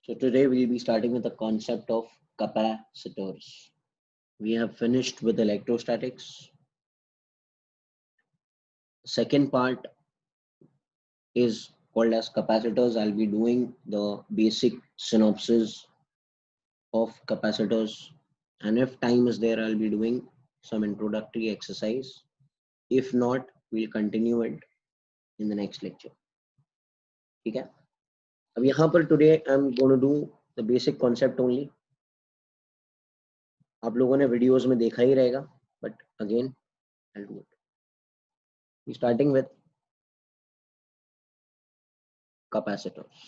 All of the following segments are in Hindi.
So today we'll be starting with the concept of capacitors. We have finished with electrostatics. Second part is called as capacitors. I'll be doing the basic synopsis of capacitors, and if time is there, I'll be doing some introductory exercise. If not, we'll continue it in the next lecture. ठीक है? अब यहाँ पर today I'm going to do the basic concept only. आप लोगों ने वीडियोस में देखा ही रहेगा, but again I'll do it. We're starting with capacitors.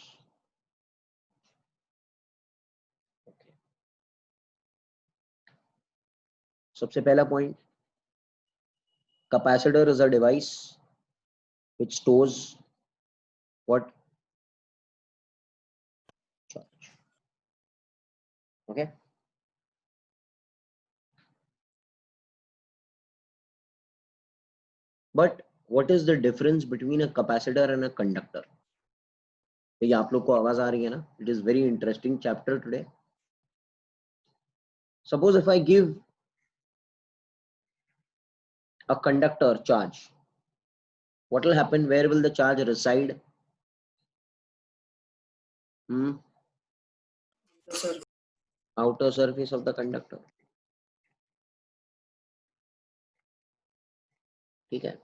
Okay. सबसे पहला point, capacitor is a device which stores what? Charge. Okay. But what is the difference between a capacitor and a conductor? ये आप लोग को आवाज आ रही है ना? It is very interesting chapter today. Suppose if I give a conductor charge, what will happen? Where will the charge reside? Outer surface of the conductor. ठीक है.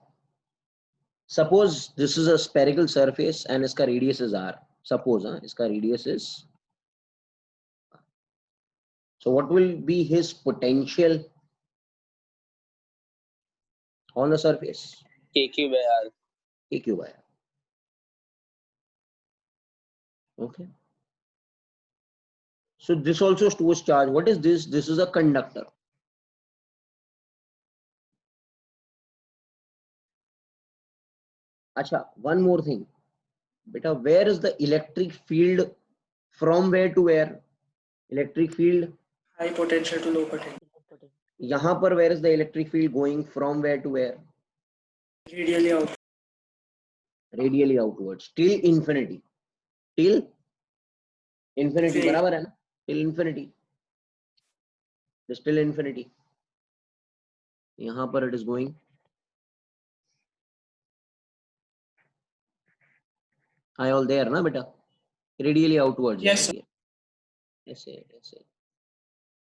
Suppose this is a spherical surface and इसका radius is r. Suppose इसका radius is. So what will be his potential on the surface? KQ by R. KQ by R. Okay. So this also stores charge. What is this? This is a conductor. Acha, one more thing. Beta, where is the electric field from where to where? Electric field? High potential to low potential. यहाँ पर where is the electric field going from where to where? Radially out. Radially outwards. Till infinity. Till infinity. बराबर है ना? Till infinity. It is till infinity. यहाँ पर it is going. Are you all there ना बेटा? Radially outwards. Yes, sir. Yes.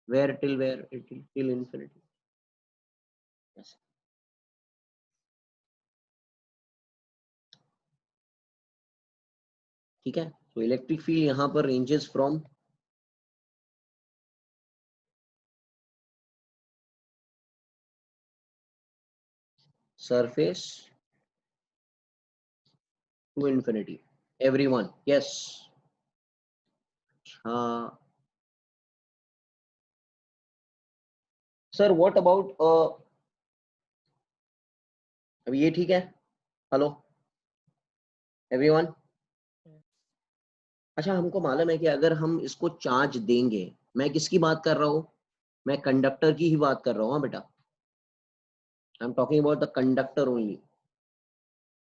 Where till where? Till infinity. Yes. ठीक है. So electric field यहाँ पर ranges from surface to infinity. Everyone, yes. Sir, what about अब ये ठीक है? Hello everyone. अच्छा, हमको मालूम है कि अगर हम इसको चार्ज देंगे, मैं किसकी बात कर रहा हूँ? मैं कंडक्टर की ही बात कर रहा हूँ बेटा. I am talking about the conductor only.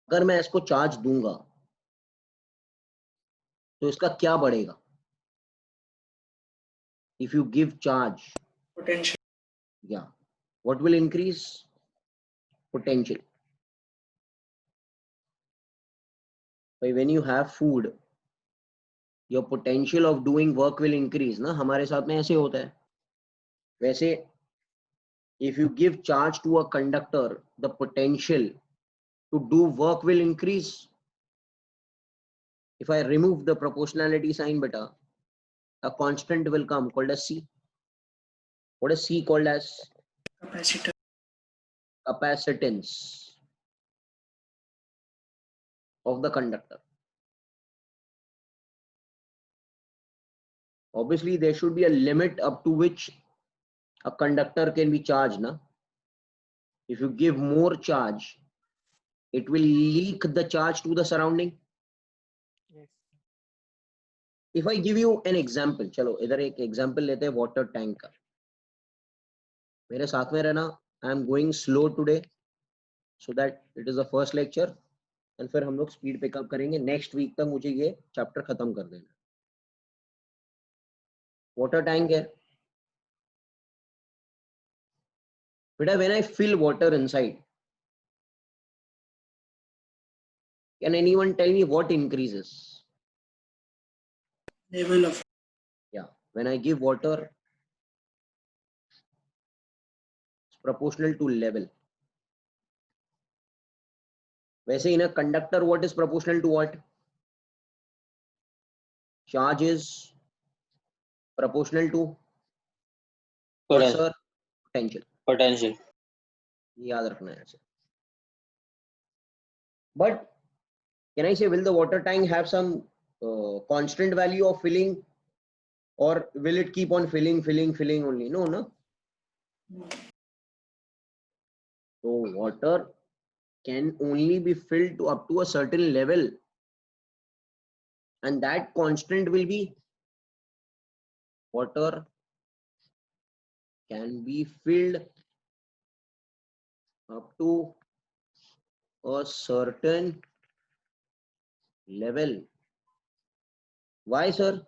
अगर मैं इसको चार्ज दूंगा तो इसका क्या बढ़ेगा? If you give charge, potential. Yeah, what will increase? Potential. But when you have food, your potential of doing work will increase. ना हमारे साथ में ऐसे होता है. वैसे if you give charge to a conductor, the potential to do work will increase. If I remove the proportionality sign, beta, a constant will come called as C. What is C called as? Capacitor. Capacitance of the conductor. Obviously, there should be a limit up to which a conductor can be charged. Na? If you give more charge, it will leak the charge to the surrounding. Yes. If I give you an example, चलो इधर एक example लेते हैं water tank का. मेरे साथ में रहना. I am going slow today, so that it is the first lecture, and फिर हम लोग speed pick up करेंगे. Next week तक मुझे ये chapter खत्म कर देना. water tank है बेटा. When I fill water inside, can anyone tell me what increases? Level of Yeah, when I give water, it's proportional to level. वैसे in a conductor, what is proportional to what? Charge is proportional to what, Potential. sir? Potential. Potential. याद रखना है ऐसे. But can I say, will the water tank have some constant value of filling, or will it keep on filling only? No, no. So water can only be filled to up to a certain level, and that constant will be water can be filled up to a certain level. Why, sir?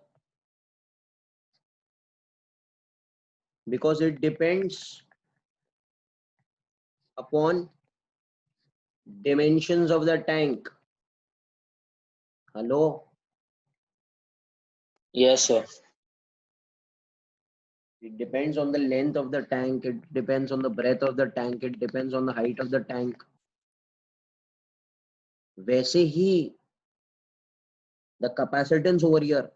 Because it depends upon dimensions of the tank. Hello? Yes, sir. It depends on the length of the tank. It depends on the breadth of the tank. It depends on the height of the tank. वैसे ही the capacitance over here.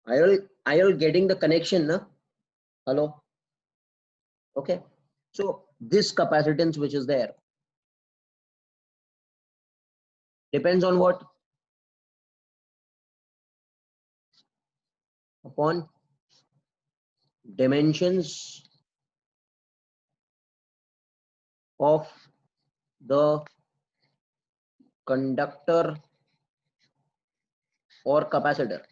Are you getting the connection, na? Hello? Okay. So this capacitance which is there depends on what? Upon dimensions of the conductor or capacitor.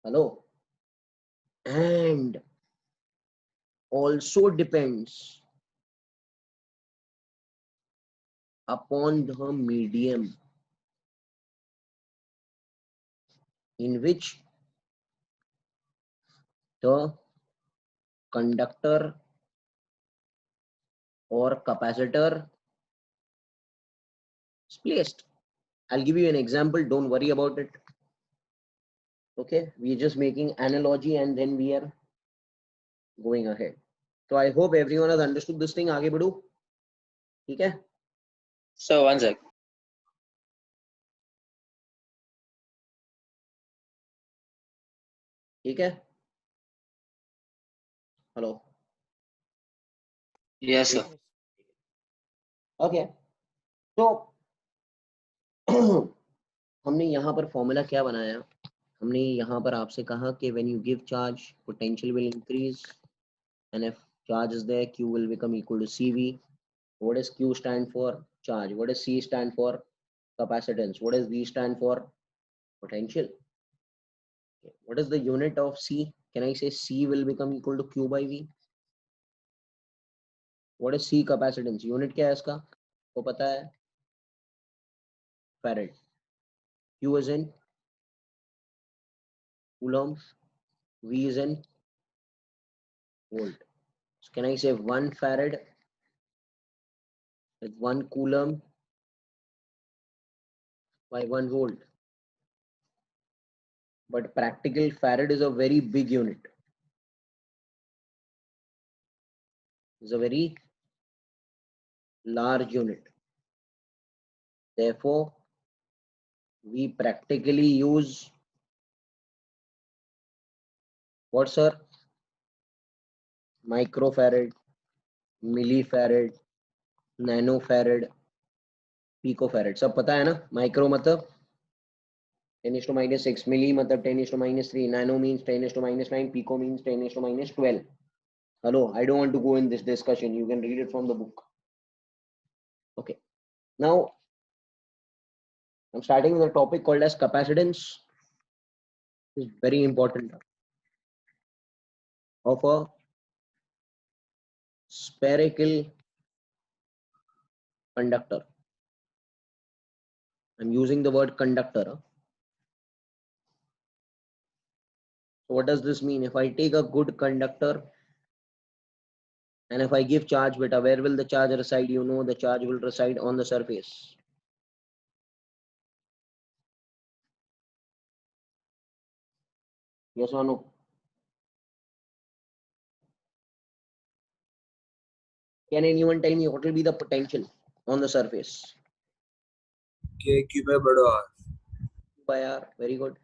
Hello? And also depends upon the medium in which the conductor or capacitor is placed. I'll give you an example. Don't worry about it. Okay, we're just making analogy and then we are going ahead. So I hope everyone has understood this thing. आगे बढ़ू, ठीक है? So one sec. ठीक है? Hello. Yes, sir. Okay. So हमने यहाँ पर फॉर्मूला क्या बनाया? हमने यहाँ पर आपसे कहा कि when you give charge, potential will increase, and if charge is there, Q will become equal to CV. What does Q stand for? Charge. What does C stand for? Capacitance. What does V stand for? Potential. What is the unit of C? Can I say C will become equal to Q by V? What is C capacitance? Unit क्या है इसका? को पता है? Farad. Q is in coulomb. V is in volt. So can I say 1 farad with 1 coulomb by 1 volt? But practical farad is a very big unit. It's a very large unit. Therefore, we practically use what, sir? Microfarad, millifarad, nanofarad, picofarad. सब पता है ना? Micro मतलब 10 is to minus 6, milli मतलब 10 is to minus 3, nano means 10 is to minus 9, pico means 10 is to minus 12. Hello, I don't want to go in this discussion. You can read it from the book. Okay. Now, I'm starting with a topic called as capacitance. It's very important of a spherical conductor. I'm using the word conductor. So what does this mean? If I take a good conductor and if I give charge beta, where will the charge reside? You know the charge will reside on the surface. Yes or no? Can anyone tell me what will be the potential on the surface? Q by R. By R. Very good.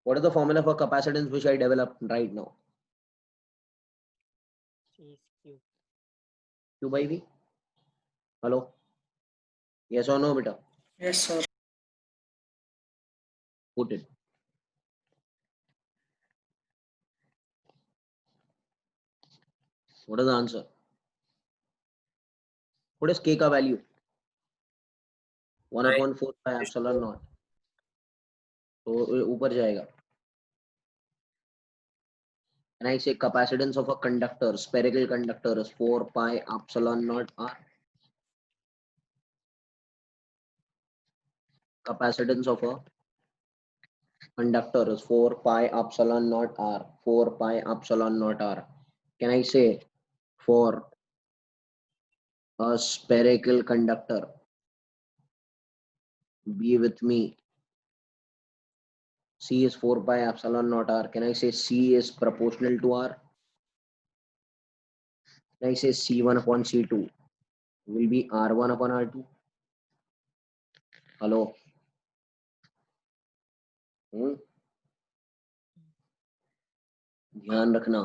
What is the formula for capacitance which I developed right now? C is Q. Q by V. Hello? Yes or no, beta? Yes, sir. Put it. What is the answer? What is K का value? 1/4 by epsilon naught. तो ऊपर जाएगा. And I say capacitance of a conductor, spherical conductor is 4 pi epsilon naught R. Capacitance of a conductor is 4 pi epsilon naught R. 4 pi epsilon naught R. Can I say for a spherical conductor? Be with me. C is 4 pi epsilon naught R. Can I say C is proportional to R? Can I say C1 upon C2 will be R1 upon R2? Hello? ध्यान रखना,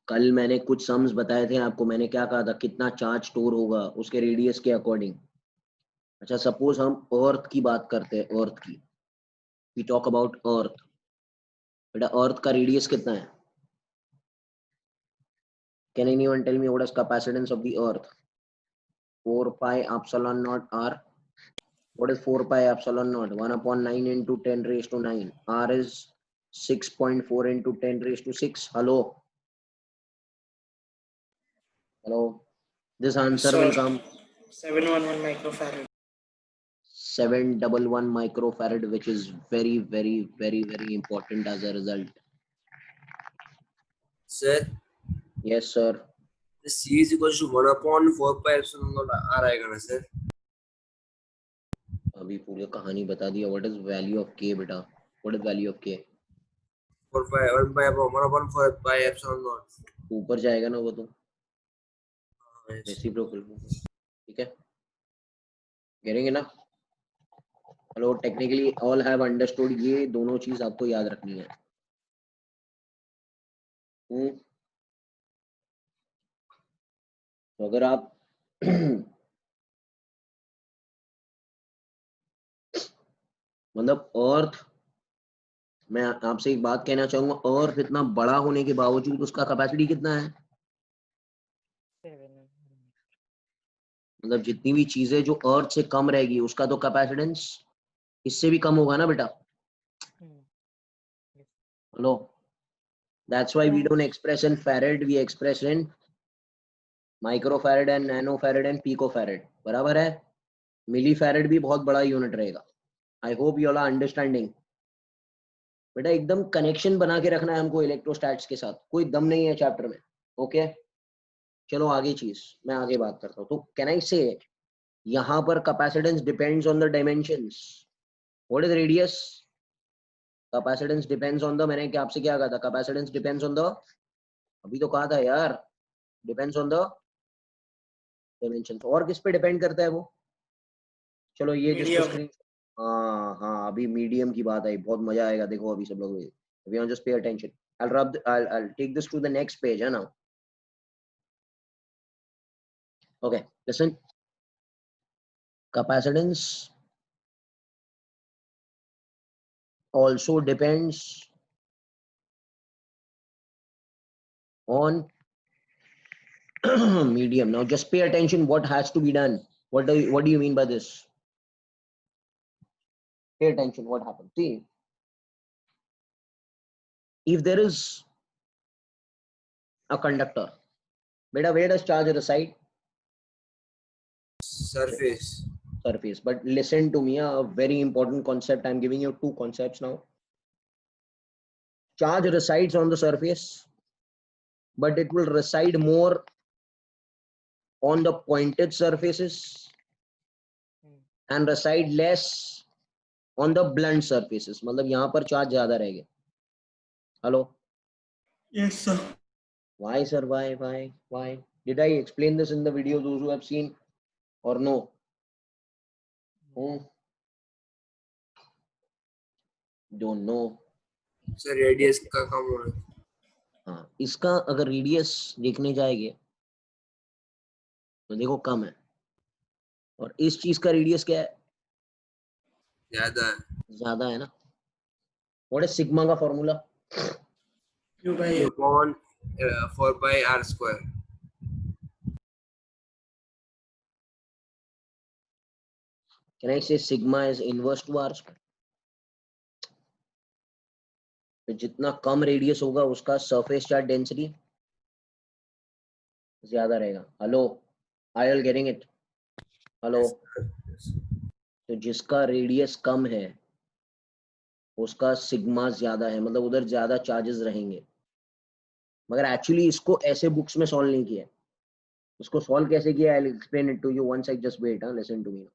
कल मैंने कुछ सम्स बताए थे आपको. मैंने क्या कहा था, कितना चार्ज स्टोर होगा उसके रेडियस के अकॉर्डिंग. अच्छा, सपोज हम अर्थ की बात करते हैं. अर्थ की, वी टॉक अबाउट अर्थ. बेटा अर्थ का रेडियस कितना है? Can anyone tell me what is capacitance of the earth? 4 pi epsilon naught R. What is 4 pi epsilon naught? 1/9 into 10 raised to 9. R is 6.4 into 10 raised to 6. Hello? Hello? This answer will come 711 microfarad. 711 microfarad, which is very, very, very, very important as a result. Sir, Yes, sir. the C is equal to 1/4 pi epsilon naught R आएगा ना sir? अभी पूरी कहानी बता दिया. What is value of K बेटा? What is value of K? 1/4 pi epsilon naught. ऊपर जाएगा ना वो तो Yes. रेसिप्रोकल. ठीक है, getting it ना? Hello, technically all have understood. ये दोनों चीज आपको याद रखनी है. तो अगर आप मतलब अर्थ, मैं आपसे एक बात कहना चाहूंगा, अर्थ इतना बड़ा होने के बावजूद उसका कैपेसिटी कितना है? 7. मतलब जितनी भी चीजें जो अर्थ से कम रहेगी उसका तो कैपेसिटेंस इससे भी कम होगा ना बेटा. Hello, that's why we don't express in farad, we express in microfarad and nanofarad and picofarad. बराबर है? मिलीफैरेड भी बहुत बड़ा यूनिट रहेगा. I hope you all are understanding. बेटा एकदम कनेक्शन बना के रखना है हमको इलेक्ट्रोस्टैट्स के साथ. कोई दम नहीं है चैप्टर में. ओके, चलो आगे चीज मैं आगे बात करता हूँ. तो कैन आई से यहाँ पर capacitance depends on the dimensions. What is radius? Capacitance depends on the, मैंने क्या आपसे क्या कहा था? कैपेसिटेंस डिपेंड्स ऑन द, अभी तो कहा था यार, डिपेंड्स ऑन द डायमेंशंस. और किस पे डिपेंड करता है वो? चलो ये जिसको स्क्रीन, हाँ अभी मीडियम की बात आई, बहुत मजा आएगा. देखो अभी सब लोग, if you just pay attention, I'll take this to the next page, है ना? Okay, listen. Capacitance also depends on medium. Now just pay attention what has to be done. What do you mean by this? Pay attention what happens. See, if there is a conductor, beta, where does charge reside? Surface. surface. But listen to me, a very important concept. I'm giving you two concepts now. Charge resides on the surface, but it will reside more on the pointed surfaces and reside less on the blunt surfaces. मतलब यहाँ पर charge ज़्यादा रहेगा. Hello? Yes, sir. Why, sir? Why? Did I explain this in the video, those who have seen, or no? Don't know. Sir radius का कम हो रहा है. हाँ, इसका अगर रेडियस देखने जाएंगे तो देखो कम है, और इस चीज का रेडियस क्या है? ज्यादा है ना. व्हाट इज सिग्मा का formula? Q by Q upon 4 by r square. Can I say sigma is inverse to r square? तो जितना कम रेडियस होगा उसका सरफेस चार्ज डेंसिटी ज्यादा रहेगा. Hello, I L getting it? Hello. तो जिसका रेडियस कम है उसका सिग्मा ज्यादा है, मतलब उधर ज्यादा चार्जेस रहेंगे. मगर एक्चुअली इसको ऐसे बुक्स में सॉल्व नहीं किया है. उसको सॉल्व कैसे किया? I will explain it to you once. I just wait. Listen to me.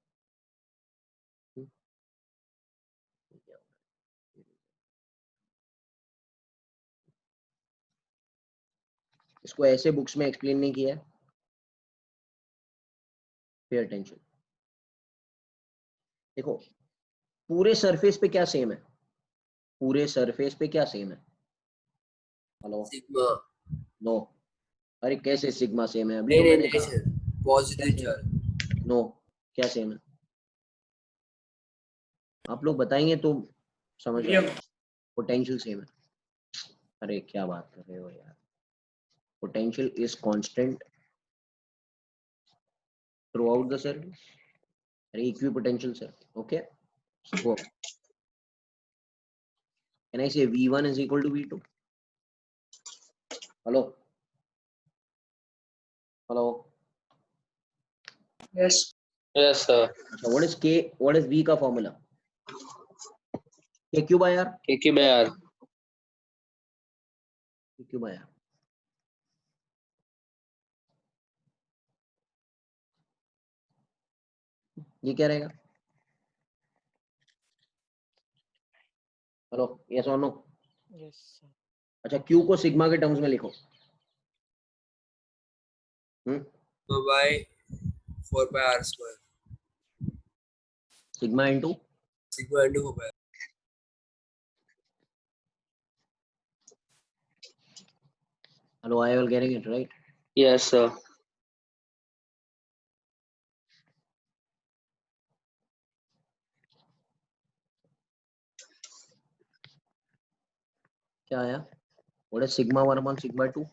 इसको ऐसे बुक्स में एक्सप्लेन नहीं किया है. Pay attention. देखो, पूरे सरफेस पे क्या सेम है? पूरे सरफेस पे क्या सेम है? हेलो. Sigma. नो. अरे कैसे सिग्मा सेम है? अभी नहीं तो नहीं मैंने नहीं कहा. सर. Positive charge. नो. क्या सेम है? आप लोग बताएंगे तो समझ medium. आएगा. पोटेंशियल सेम है. अरे क्या बात कर रहे हो यार? Potential is constant throughout the surface. अरे equipotential sir. Okay. So, can I say V1 is equal to V2? Hello? Hello? Yes. Yes, sir. So what is K? What is V का formula? KQ by R? KQ by R. KQ by R. ये क्या रहेगा? हेलो, यस और नो? Yes, sir. अच्छा, Q को सिग्मा के टर्म्स में लिखो. So by 4 by r square. Sigma into Sigma into 4 by r. Hello, I will getting it right? Yes, sir. क्या आया? What is sigma 1 upon sigma 2?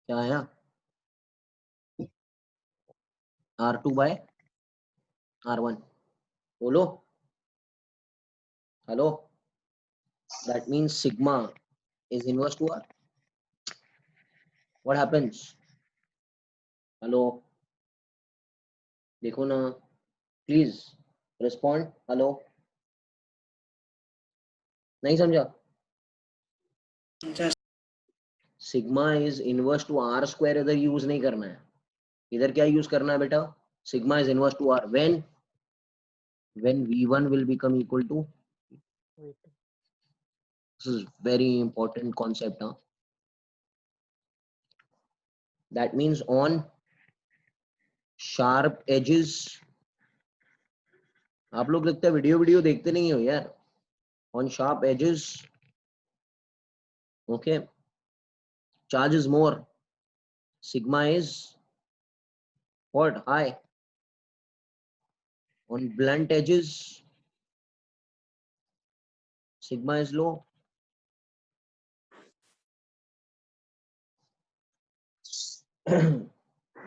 क्या आया? R2 by R1. बोलो. Hello. That means sigma is inverse to R. What happens? Hello, देखो ना, प्लीज रिस्पॉन्ड. हेलो, नहीं समझा? Just sigma is inverse to r square. इधर यूज नहीं करना है. इधर क्या यूज करना है बेटा? Sigma is inverse to r when V1 will become equal to. wait. This is very important concept. That means on sharp edges. आप लोग लगता है वीडियो देखते नहीं हो यार. On sharp edges, okay, charge is more. Sigma is what? High. On blunt edges, sigma is low. Do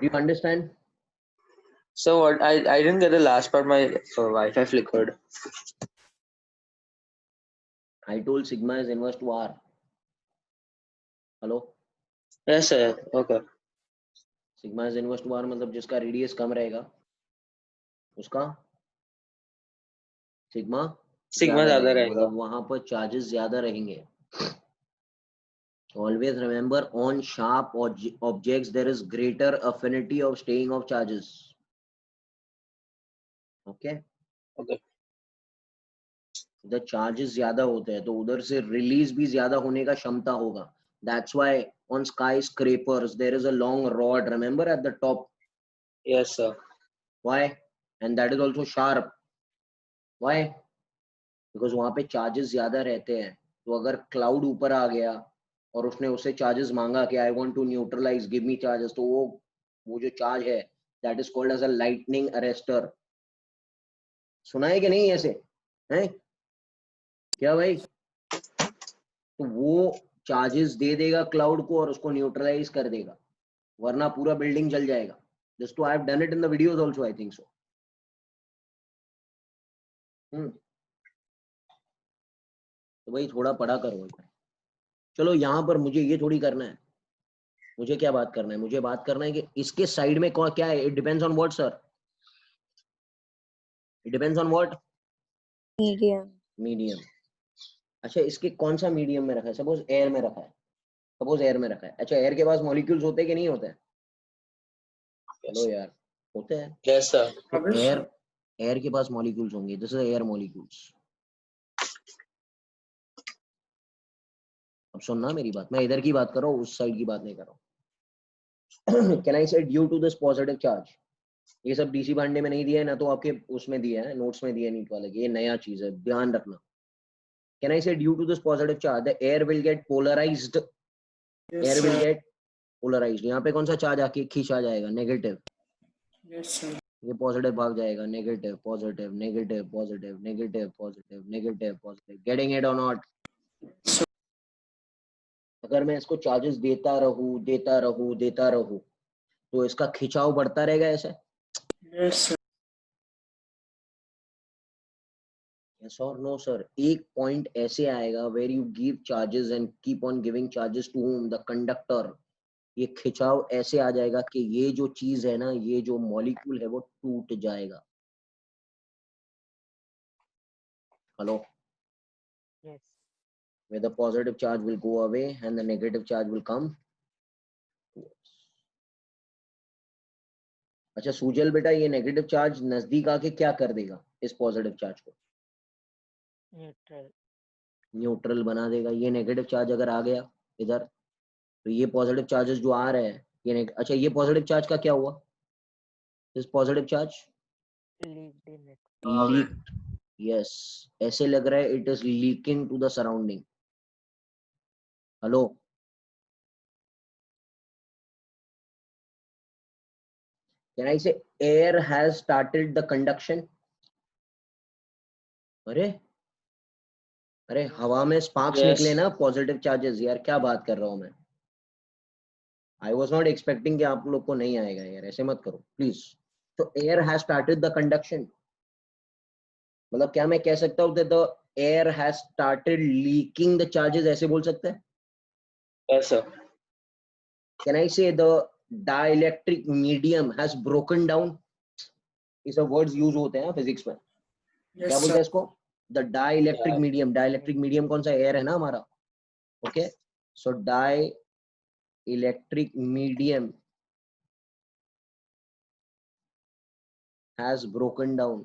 you understand? So what? I didn't get the last part. My Wi-Fi flickered. I told sigma is inverse to R. Hello? Yes, sir. Okay. Sigma is inverse to r मतलब जिसका रेडियस कम रहेगा उसका सिग्मा सिग्मा ज्यादा रहेगा, रहेगा। मतलब वहां पर चार्जेस ज्यादा रहेंगे। Always remember on sharp objects there is greater affinity of staying of charges. Okay? Okay. The charges ज्यादा होते हैं तो उधर से रिलीज भी ज्यादा होने का क्षमता होगा. That's why on skyscrapers there is a long rod, remember, at the top. Yes, sir. Why? And that is also sharp. Why? Because वहां पे चार्जेस ज्यादा रहते हैं. तो अगर क्लाउड ऊपर आ गया और उसने उससे चार्जेस मांगा कि I want to neutralise, give me charges, तो वो जो चार्ज है that is called as a lightning arrester. सुना है कि नहीं ऐसे हैं क्या भाई? तो वो चार्जेस दे देगा क्लाउड को और उसको न्यूट्रलाइज कर देगा, वरना पूरा बिल्डिंग जल जाएगा. This too I have done it in the videos also, I think so. तो भाई थोड़ा पढ़ा करो. चलो यहाँ पर मुझे ये थोड़ी करना है, मुझे क्या बात करना है, मुझे बात करना है कि इसके साइड में कौन क्या है. It depends on what sir? It depends on what? Medium. Medium. अच्छा, इसके कौन सा मीडियम में रखा है? सपोज एयर में रखा है, सपोज एयर में रखा है. अच्छा, एयर के पास मॉलिक्यूल्स होते हैं कि नहीं होते हैं? चलो यार, होते हैं. Yes, sir. तो एयर के पास मॉलिक्यूल्स होंगे. This is air molecules. अब सुनना मेरी बात, मैं इधर की बात कर रहा हूँ, उस साइड की बात नहीं कर रहा हूँ. Can I say due to this positive charge? ये सब डीसी पांडे में नहीं दिया है ना, तो आपके उसमें दिया है, नोट्स में दिया नीट वाले. ये नया चीज है, ध्यान रखना. Can I say due to this positive charge the air will get polarised. Air will get polarised. यहाँ पे कौन सा चार्ज आके खींचा जाएगा? नेगेटिव. ये पॉजिटिव भाग जाएगा, negative positive negative positive negative positive negative positive. Getting it और नॉट? अगर मैं इसको चार्जेस देता रहूं तो इसका खिंचाव बढ़ता रहेगा ऐसे. Yes or no sir? एक पॉइंट ऐसे आएगा where you give charges and keep on giving charges to whom? The conductor. ये खिंचाव ऐसे आ जाएगा कि ये जो चीज है ना, ये जो मॉलिक्यूल है वो टूट जाएगा. Hello? Yes. Where the positive charge will go away and the negative charge will come. अच्छा सूजल बेटा, ये नेगेटिव चार्ज नजदीक आके क्या कर देगा इस पॉजिटिव चार्ज को? Neutral. न्यूट्रल बना देगा. ये नेगेटिव चार्ज अगर आ गया इधर, तो ये पॉजिटिव चार्जेस जो आ रहे हैं ये अच्छा, ये पॉजिटिव चार्ज का क्या हुआ? This positive charge Leaked in it. Leaked. Yes, ऐसे लग रहा है it is leaking to the surrounding. Hello? Can I say air has started the conduction? अरे अरे, हवा में स्पार्क्स Yes. निकले ना, पॉजिटिव चार्जेस. यार क्या बात कर रहा हूं मैं. आई वॉज नॉट एक्सपेक्टिंग कि आप लोग को नहीं आएगा यार, ऐसे मत करो प्लीज. तो air has started the conduction, मतलब क्या मैं कह सकता हूँ the air has started leaking the charges, ऐसे बोल सकते हैं? Yes, sir. कैन आई से the dielectric medium has broken down? ये सब वर्ड्स यूज होते हैं फिजिक्स में. क्या बोलते हैं इसको? The dielectric Yeah. Medium. Dielectric medium कौन सा? एयर है ना हमारा. Okay, so dielectric medium has broken down.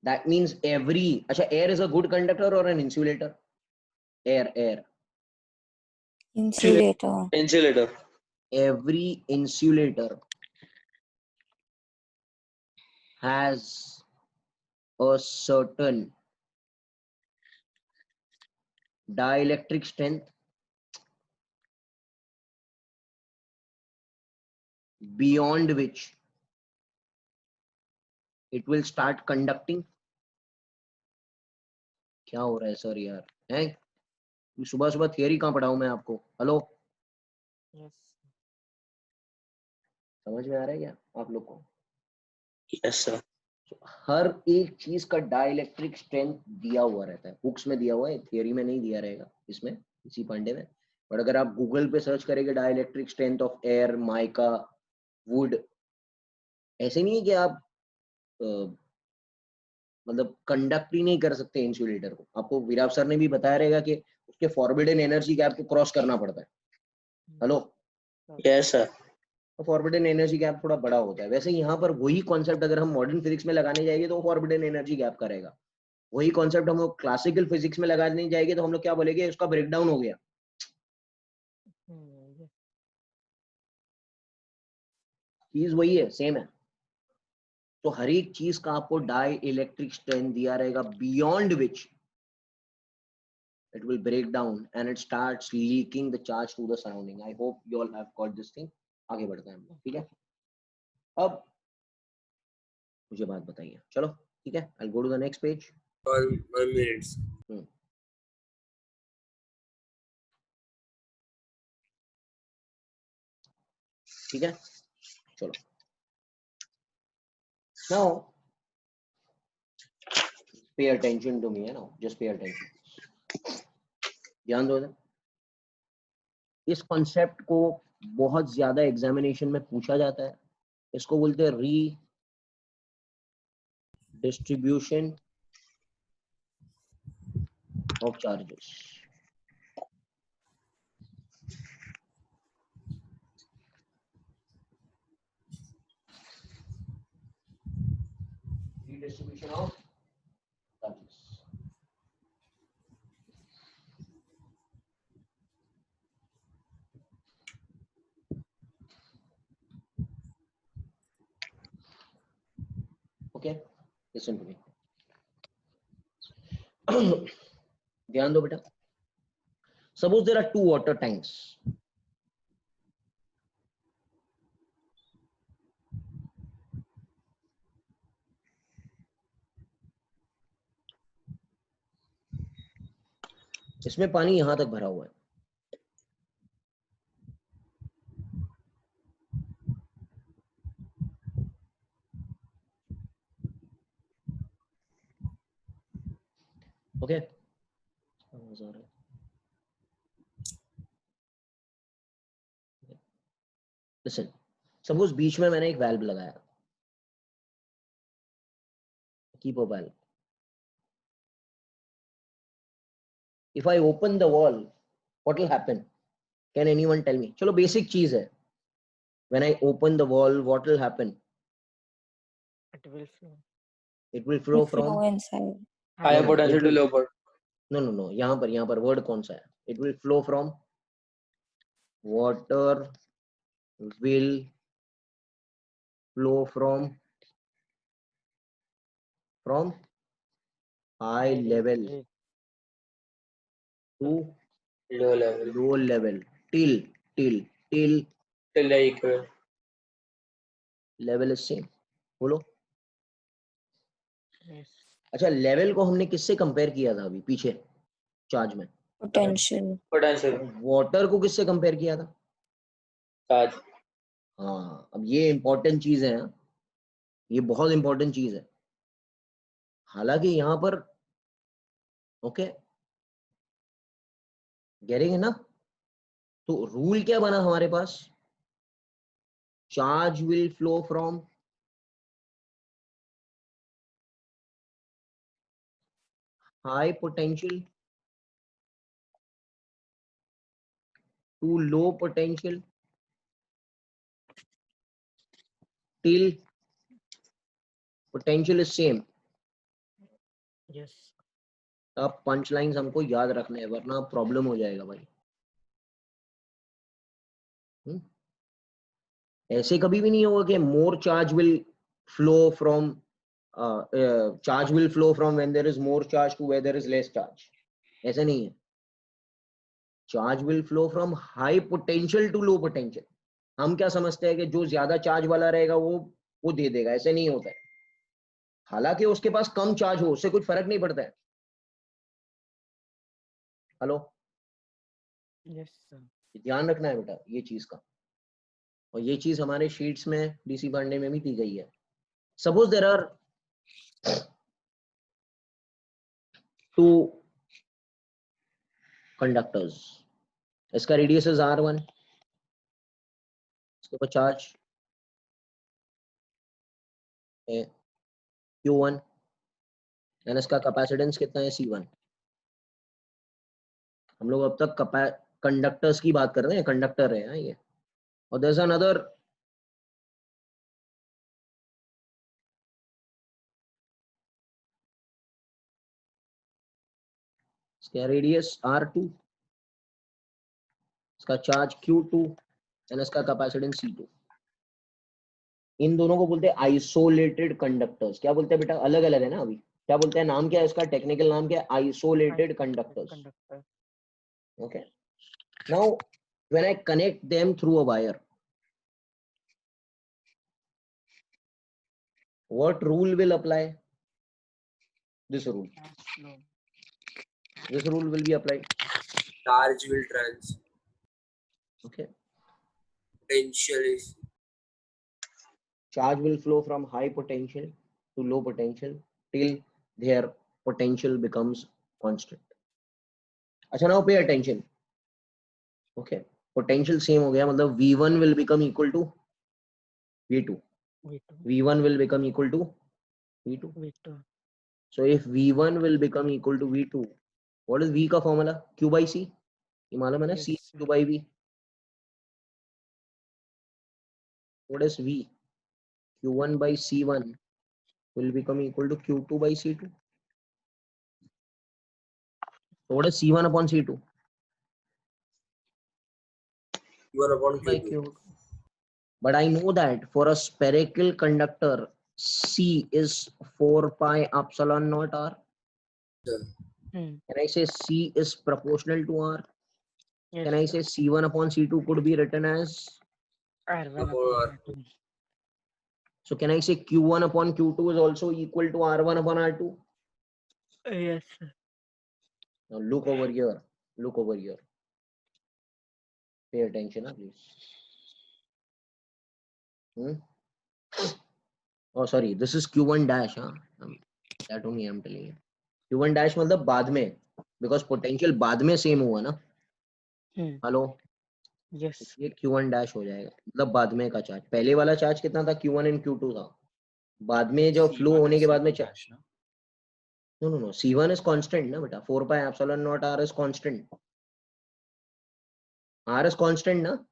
That means every, अच्छा, air is a good conductor or an insulator? Air. Insulator. Insulator. Every insulator has a certain dielectric strength beyond which it will start conducting. क्या हो रहा है सर यार? हैं सुबह सुबह थियरी कहाँ पढ़ाऊं मैं आपको? हेलो? Yes. समझ में आ रहा है क्या आप लोग को? Yes, sir. हर एक चीज का डाइलेक्ट्रिक स्ट्रेंथ दिया हुआ रहता है, बुक्स में दिया हुआ है, थियरी में नहीं दिया रहेगा. इसमें इसी पांडे में बट अगर आप गूगल पे सर्च करेंगे dielectric strength of air, mica, would, ऐसे नहीं है कि आप मतलब कंडक्ट ही नहीं कर सकते इंसुलेटर को। आपको विराट सर ने भी बताया रहेगा कि उसके फॉरबिडन एनर्जी गैप को क्रॉस करना पड़ता है। Hello, yes sir. तो फॉरबिडन एनर्जी गैप थोड़ा बड़ा होता है। वैसे यहाँ पर वही कॉन्सेप्ट अगर हम मॉडर्न फिजिक्स में लगाने जाएंगे तो फॉरबिडन एनर्जी गैप का रहेगा। वही कॉन्सेप्ट हम क्लासिकल फिजिक्स में लगाने जाएंगे तो हम लोग क्या बोलेंगे, उसका ब्रेकडाउन हो गया। yes, चीज वही है, सेम है। तो हर एक चीज का आपको डाई इलेक्ट्रिक स्ट्रेंथ दिया रहेगा beyond which it will break down and it starts leaking the charge to the surrounding. I hope you all have got this thing. आगे बढ़ते हैं हम लोग, ठीक है। अब मुझे बात बताइए, चलो ठीक है, I'll go to the next page. 1 minute. ठीक है, चलो। Now pay attention to me, है ना, just pay attention. ध्यान दो। इस कॉन्सेप्ट को बहुत ज्यादा एग्जामिनेशन में पूछा जाता है। इसको बोलते हैं री distribution of charges. Redistribution of charges. Okay, listen to me. ध्यान दो बेटा। Suppose there are two water tanks. इसमें पानी यहां तक भरा हुआ है। Okay, listen. सपोज बीच में मैंने एक वाल्व लगाया, keep a valve. If I open the wall, what will happen? Can anyone tell me? चलो बेसिक चीज है। When I open the wall, what will happen? it will flow. It will flow from Flow inside. Higher no, potential it to will, low potential. no, यहाँ पर वर्ड कौन सा है? It will flow from water will flow from high level to low level low level till till equal. level is same। बोलो। Yes, अच्छा, लेवल को हमने किससे कंपेयर किया था अभी पीछे चार्ज में? Potential. पोटेंशियल वाटर को किससे कंपेयर किया था? चार्ज। हाँ, अब ये इंपॉर्टेंट चीज है, ये बहुत इंपॉर्टेंट चीज है। हालांकि यहाँ पर ओके गेटिंग है ना, तो रूल क्या बना हमारे पास? Charge will flow from high potential to low potential till potential is same। yes, अब पंच लाइन्स हमको याद रखने हैं वरना प्रॉब्लम हो जाएगा भाई। ऐसे कभी भी नहीं होगा कि more charge will flow from charge will flow from when there is more charge to where there is less charge. ऐसा नहीं है। Charge will flow from high potential to low potential. हम क्या समझते हैं कि जो ज्यादा चार्ज वाला रहेगा वो दे देगा, ऐसे नहीं होता है। हालांकि उसके पास कम चार्ज हो उससे कुछ फर्क नहीं पड़ता है। Hello, yes, sir. ध्यान रखना है बेटा ये चीज का। और ये चीज हमारे शीट्स में डीसी पढ़ने में भी दी गई है। Suppose there are two conductors, इसका रेडियस इज R1, इसके ऊपर चार्ज Q1 एंड इसका कैपेसिटेंस कितना है C1। हम लोग अब तक कंडक्टर्स की बात कर रहे हैं, कंडक्टर है ये। और देयर इज अनदर इसका रेडियस R2, इसका चार्ज Q2 एंड इसका कैपेसिटेंस C2। इन दोनों को बोलते हैं आइसोलेटेड कंडक्टर्स। क्या बोलते हैं बेटा, अलग अलग है ना अभी। क्या बोलते हैं, नाम क्या है इसका, टेक्निकल नाम क्या है, isolated conductors. Conductor. Okay, now when I connect them through a wire, what rule will apply? This rule. Slow. This rule will be applied. Charge will trans. Okay, Potential is charge will flow from high potential to low potential till their potential becomes constant. अच्छा, now pay attention. Okay, potential same हो गया, मतलब V1 will become equal to V2. V2. V1 will become equal to V2. V2. So if V1 will become equal to V2, what is V का formula? Q by C. ये मालूम है ना, Yes, C sir. Q by V. What is V? Q1 by C1 will become equal to Q2 by C2. So what is C1 upon C2? Q1 upon By Q2. Q2. But I know that for a spherical conductor, C is 4 pi epsilon naught R. Hmm. Can I say C is proportional to R? Yes, Can I sir. say C1 upon C2 could be written as? R1 Upon upon R2. R2. So can I say Q1 upon Q2 is also equal to R1 upon R2? Yes, sir. Now look over here. Look over here. Pay attention, please. Oh, sorry. This is Q1 dash. That only I'm telling you. Q1 dash मतलब बाद में, because potential बाद में same हुआ ना. Hmm. Hello, Yes. ये Q1 dash हो जाएगा, मतलब बाद में का चार्ज। पहले वाला चार्ज कितना था, Q1 and Q2 था। बाद में जब फ्लो होने के बाद में charge, no, C1 is constant ना बेटा, 4 pi epsilon naught R is constant. R is constant ना.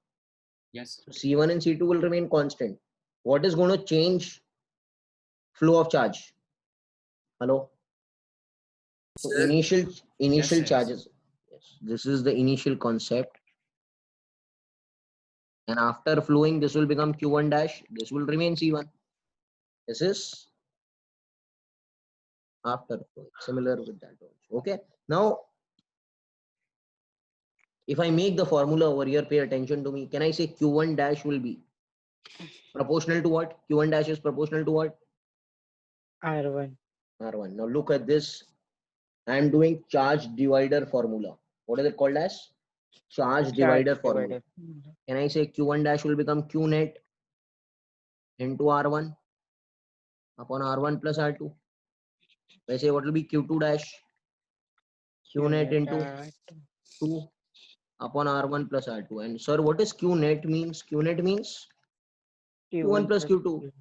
Yes. So C1 and C2 will remain constant. What is going to change flow of charge? Hello. So Sir. initial Yes. charges. Yes, this is the initial concept. And after flowing, this will become Q1 dash. This will remain C1. This is after flowing. Similar with that also. Okay. Now, if I make the formula over here, pay attention to me. Can I say Q1 dash will be proportional to what? Q1 dash is proportional to what? R1. R1. Now look at this. I am doing charge divider formula. What is it called as? Charge divider formula. divider. Can I say Q1 dash will become Q net into R1 upon R1 plus R2? I say what will be Q2 dash? Q net into 2 upon R1 plus R2. And sir, what is Q net means? Q net means Q1 plus Q2.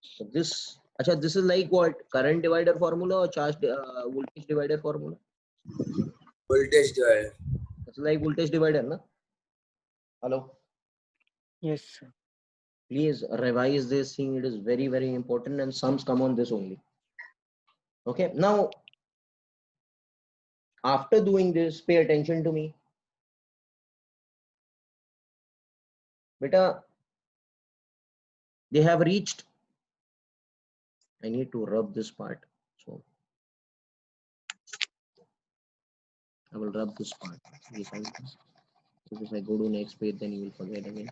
So this, acha, this is like what? Current divider formula or charge voltage divider formula? Voltage divider. It's like voltage divider, na? Hello. Yes, sir. Please revise this thing. It is very, very important, and sums come on this only. Okay. Now, after doing this, pay attention to me. Beta, they have reached. I need to rub this part. So I will rub this part. Because if I go to next page, then you will forget again.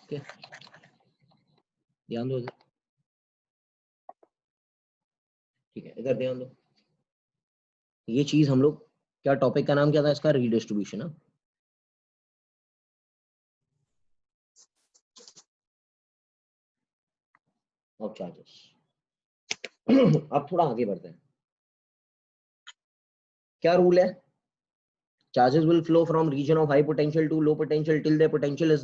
Okay. ध्यान दो इधर, ठीक है, इधर ध्यान दो। ये चीज हम लोग, क्या टॉपिक का नाम क्या था इसका, रीडिस्ट्रीब्यूशन। of charges. अब थोड़ा आगे बढ़ते हैं. क्या रूल है? Charges will flow from region of high potential to low potential till their potential is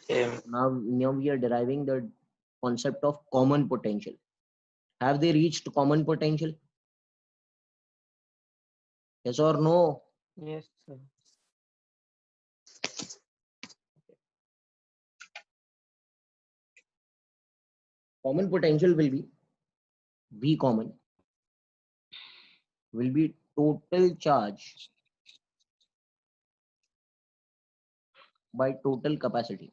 Same. now we are deriving the concept of common potential. Have they reached common potential? Yes or no? Yes, sir. Common potential will be V common will be total charge by total capacity.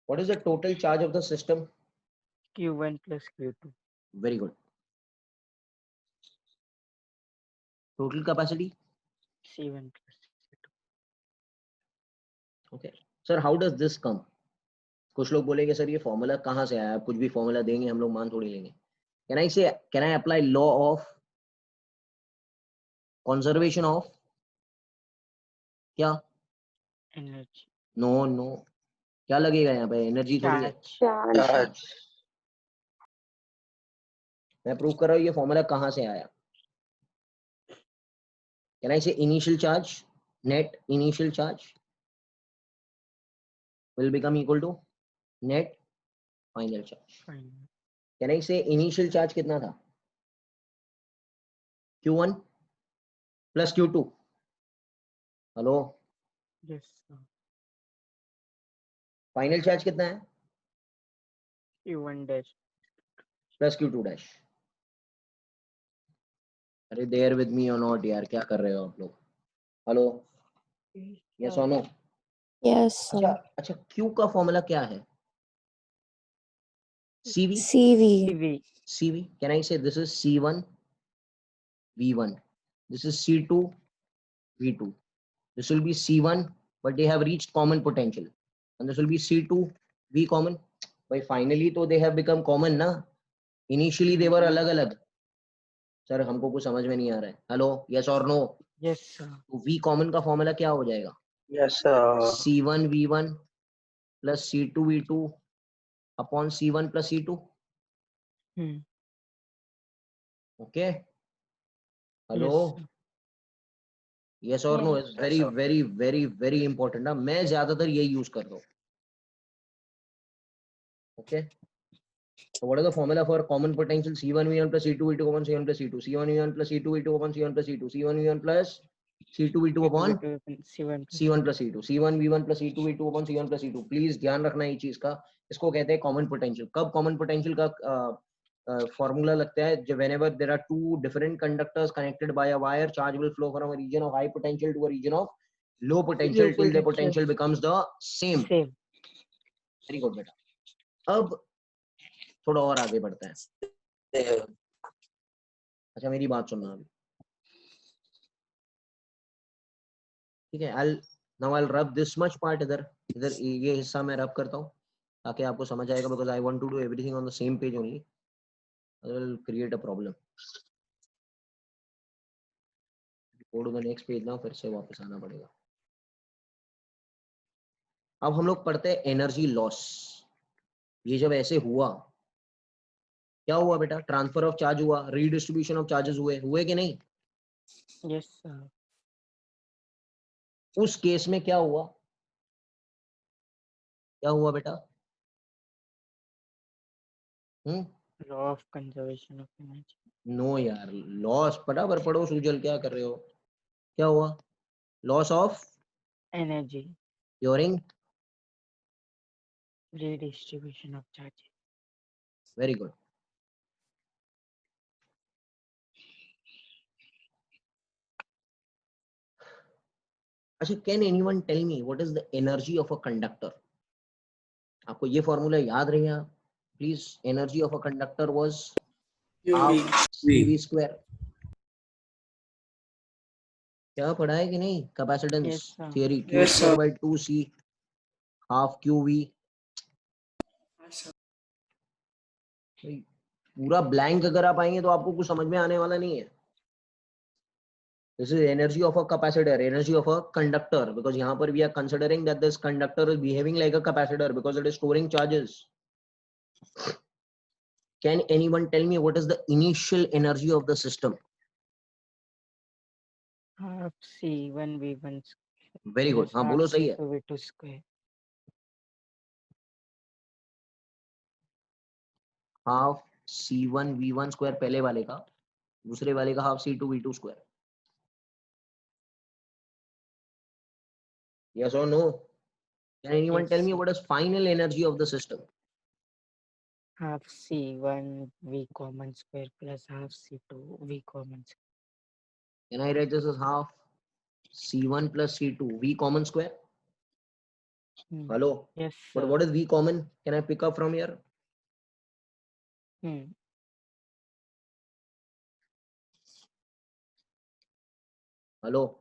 What is the total charge of the system? Q1 plus Q2. Very good. Total capacity? C1 plus C2. Okay. Sir, how does this come? कुछ लोग बोलेंगे सर ये फॉर्मूला कहाँ से आया? आप कुछ भी फॉर्मूला देंगे हम लोग मान थोड़ी लेंगे. Can I apply law of conservation of क्या? Energy. No. क्या लगेगा यहाँ पे? एनर्जी थोड़ी है. Charge. Charge. मैं प्रूव कर रहा हूँ ये फॉर्मूला कहाँ से आया. Can I say initial charge, net initial charge will become equal to net final charge. Fine. Can I say initial charge कितना था? Q1 plus Q2. Hello. Yes, sir. Final charge कितना है? Q1 dash. Plus Q2 dash. अरे there with me or not यार, क्या कर रहे हो आप लोग? Hello. Yes or no? Yes, sir. अच्छा Q का फॉर्मूला क्या है? CV. CV. CV. Can I say this is C1 V1? This is C2 V2. This will be C1, but they have reached common potential, and this will be C2 V common. But finally, तो they have become common ना? Initially they were अलग-अलग. सर हमको कुछ समझ में नहीं आ रहा है. Hello, yes or no? Yes, sir. तो V common का फॉर्मूला क्या हो जाएगा? Yes, sir. C1 V1 plus C2 V2 upon C1 plus C2. Hmm. Okay. Hello. Yes, sir. Yes or no? Yes. It's very important ना. मैं ज्यादातर यही यूज कर रहा हूँ. Okay. So what is the formula for common potential? C1 V1 plus C2 V2 upon C1 plus C2. C1 V1 plus C2 V2 upon C1 plus C2. C1 V1 plus C2 V2 upon C1 plus C1 plus C2. C1 V1 plus C2 V2 upon C1 plus C2. Please ध्यान रखना ये चीज का. इसको कहते हैं कॉमन पोटेंशियल. कब कॉमन पोटेंशियल का फॉर्मूला लगता है? जब whenever there are two different conductors connected by a wire, charge will flow from a region of high potential to a region of low potential till the potential becomes the same. Same. Very good बेटा. अब थोड़ा और आगे बढ़ते हैं. Same. अच्छा मेरी बात सुनना अभी. ठीक है. I'll rub this much part इधर ये हिस्सा मैं रब करता हूँ ताकि आपको समझ आएगा, because I want to do everything on the same page only. I will create a problem. Go to the next page now. फिर से वापस आना पड़ेगा. अब हम लोग पढ़ते हैं एनर्जी लॉस. ये जब ऐसे हुआ, क्या हुआ बेटा? ट्रांसफर ऑफ चार्ज हुआ, रीडिस्ट्रीब्यूशन ऑफ चार्जेस हुए कि नहीं? Yes, sir. उस केस में क्या हुआ? क्या हुआ बेटा? Law of conservation of energy. No यार, लॉस बराबर पढ़ो. सुजल क्या कर रहे हो? क्या हुआ? Loss of Energy. During. Redistribution of charges. Very good. अच्छा, can anyone tell me what is the energy of a conductor? आपको ये फॉर्मूला याद रहेगा please. Energy of a conductor was half CV square. क्या पढ़ा है कि नहीं? Capacitance Yes, sir. Theory. Q Yes, square sir. By 2C half QV. पूरा ब्लैंक अगर आप आएंगे तो आपको कुछ समझ में आने वाला नहीं है. This is energy of a capacitor, energy of a conductor, because यहाँ पर we are considering that this conductor is behaving like a capacitor because it is storing charges. Can anyone tell me what is the initial energy of the system? half C1 V1 Very good. plus हाँ half बोलो सही है. C2 V2 square. Half C1 V1 square पहले वाले का, दूसरे वाले का half C2 V2 square. Yes or no? Can anyone Yes, tell me sir. what is final energy of the system? Half C1 V common square plus half C2 V common square. Can I write this as half C1 plus C2 V common square? Hmm. Hello? Yes, But sir. what is V common? Can I pick up from here? Hmm. Hello?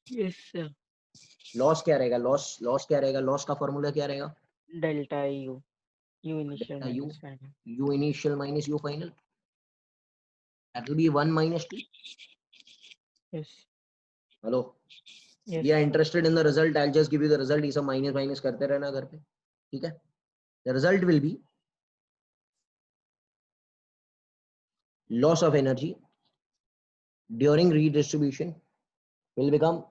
Yes, sir. Loss क्या रहेगा? लॉस क्या रहेगा? लॉस का फॉर्मूला क्या रहेगा? Delta U. U initial Delta U, minus final. U initial minus U final. That will be 1 minus 2. Yes. Hello? Yes, We are sir. interested in the result. I'll just give you the result. ये सब माइनस माइनस करते रहना घर पे. ठीक है? The result will be loss of energy during redistribution will become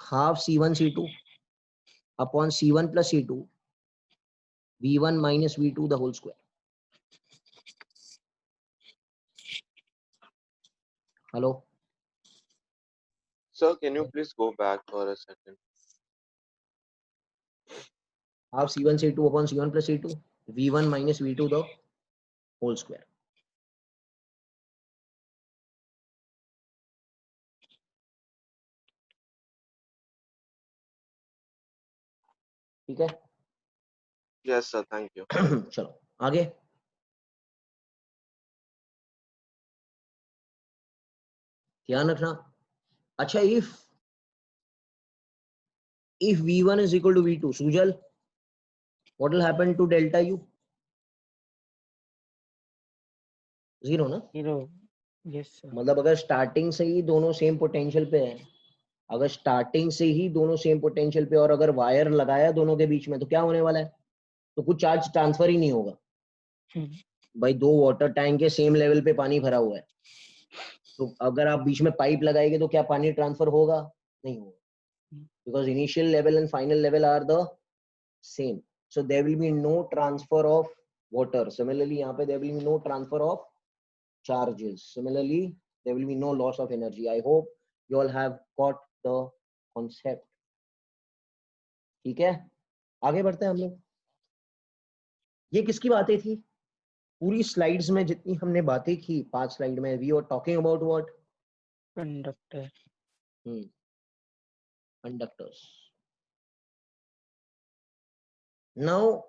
half C1 C2 upon C1 plus C2 V1 minus V2 the whole square. Hello? Sir, can you please go back for a second? Half C1 C2 upon C1 plus C2 V1 minus V2 the whole square. ठीक है? Yes, sir. Thank you. चलो आगे. ध्यान रखना. अच्छा, if V1 is equal to V2, Sujal, what will happen to delta U? Zero ना? Zero. Yes, sir. मतलब अगर स्टार्टिंग से ही दोनों सेम पोटेंशियल पे है, अगर स्टार्टिंग से ही दोनों सेम पोटेंशियल पे और अगर वायर लगाया दोनों के बीच में, तो क्या होने वाला है? तो कुछ चार्ज ट्रांसफर ही नहीं होगा. भाई दो वाटर टैंक के सेम लेवल पे पानी भरा हुआ है, तो अगर आप बीच में पाइप लगाएंगे तो क्या पानी ट्रांसफर होगा? नहीं होगा, because initial level and final level are the same, so there will be no transfer of water. Similarly यहाँ पे there will be no transfer of charges. Similarly there will be no loss of energy. I hope you all have got the concept. ठीक है, आगे बढ़ते हैं हम लोग. ये किसकी बातें थी? पूरी स्लाइड्स में जितनी हमने बातें की 5 स्लाइड में, we were talking about what? Conductor. Conductors. Now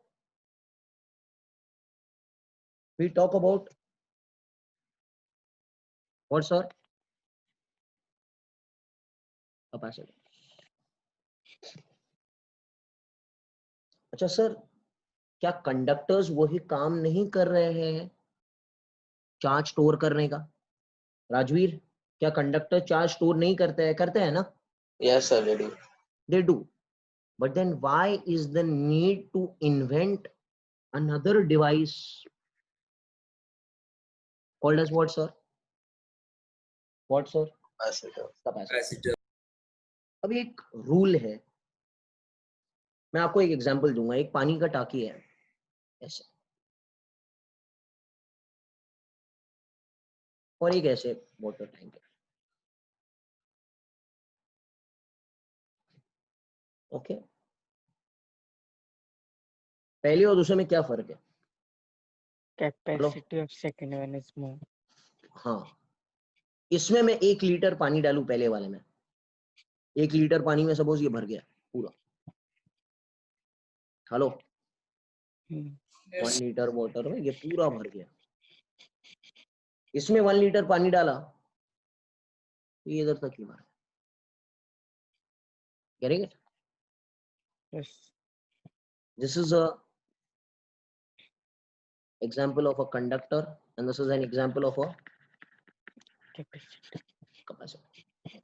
we talk about what, sir? Capacitor. अच्छा सर, क्या कंडक्टर्स वही काम नहीं कर रहे हैं चार्ज स्टोर करने का? राजवीर, क्या कंडक्टर चार्ज स्टोर नहीं करते हैं? करते हैं ना? Yes, sir, they do. They do. But then why is the need to invent another device called as what, sir? What, sir? Capacitor. Capacitor. Capacitor. अब एक रूल है, मैं आपको एक एग्जांपल दूंगा. एक पानी का टाकी है ऐसे, और एक ऐसे वाटर टैंक है. ओके, पहले और दूसरे में क्या फर्क है? Capacity of second one is more. हाँ, इसमें मैं 1 लीटर पानी डालूं, पहले वाले में 1 लीटर पानी में सपोज ये भर गया पूरा. हेलो, 1 लीटर वाटर में ये पूरा भर गया. इसमें 1 लीटर पानी डाला तो ये इधर तक ही भरा. Getting it? Yes. This is a example of a conductor and this is an example of a capacitor capacitor.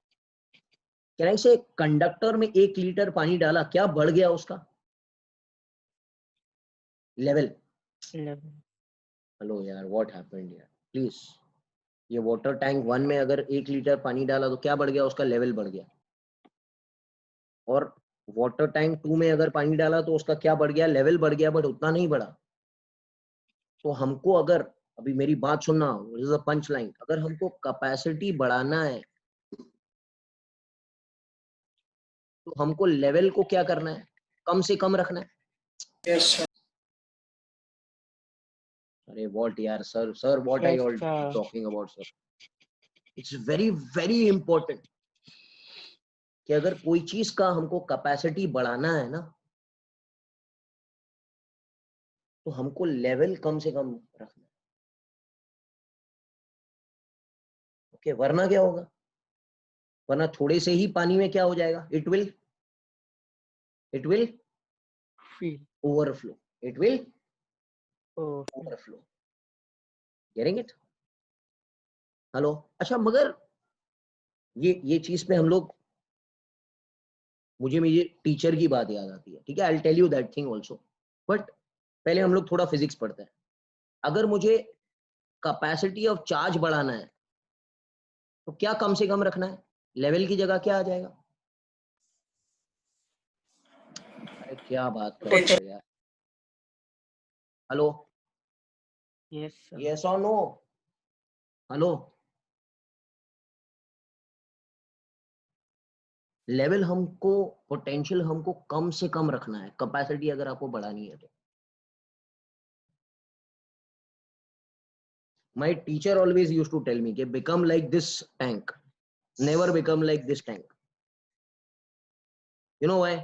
Can I से कंडक्टर में 1 लीटर पानी डाला, क्या बढ़ गया उसका लेवल? लेवल हेलो यार, व्हाट हैपेंड यार, प्लीज। ये वाटर टैंक 1 में अगर 1 लीटर पानी डाला तो क्या बढ़ गया? उसका लेवल बढ़ गया। और वाटर टैंक 2 में अगर पानी डाला तो उसका क्या बढ़ गया? लेवल बढ़ गया, बट उतना नहीं बढ़ा। तो हमको अगर, अभी मेरी बात सुनना, this is a punch line, अगर हमको कैपेसिटी बढ़ाना है तो हमको लेवल को क्या करना है? कम से कम रखना है। Yes, sir. अरे व्हाट यार sir what I Yes, all sir. Talking about sir? It's very very important कि अगर कोई चीज का हमको कैपेसिटी बढ़ाना है ना, तो हमको लेवल कम से कम रखना है। ओके, वरना क्या होगा? वरना थोड़े से ही पानी में क्या हो जाएगा? It will Feel. Overflow. It will Oh, overflow. Getting it? Hello? अच्छा, मगर ये चीज पे हम लोग, मुझे मेरी टीचर की बात याद आती है, ठीक है? I will tell you that thing also, but पहले हम लोग थोड़ा फिजिक्स पढ़ते हैं। अगर मुझे कैपेसिटी ऑफ चार्ज बढ़ाना है तो क्या कम से कम रखना है? लेवल की जगह क्या आ जाएगा? अरे क्या बात कर रहे हो यार? हेलो? yes, sir. यस और नो? हेलो? लेवल हमको, पोटेंशियल हमको कम से कम रखना है, कैपेसिटी अगर आपको बढ़ानी है तो। My teacher always used to tell me कि become like this tank, never become like this tank. You know why?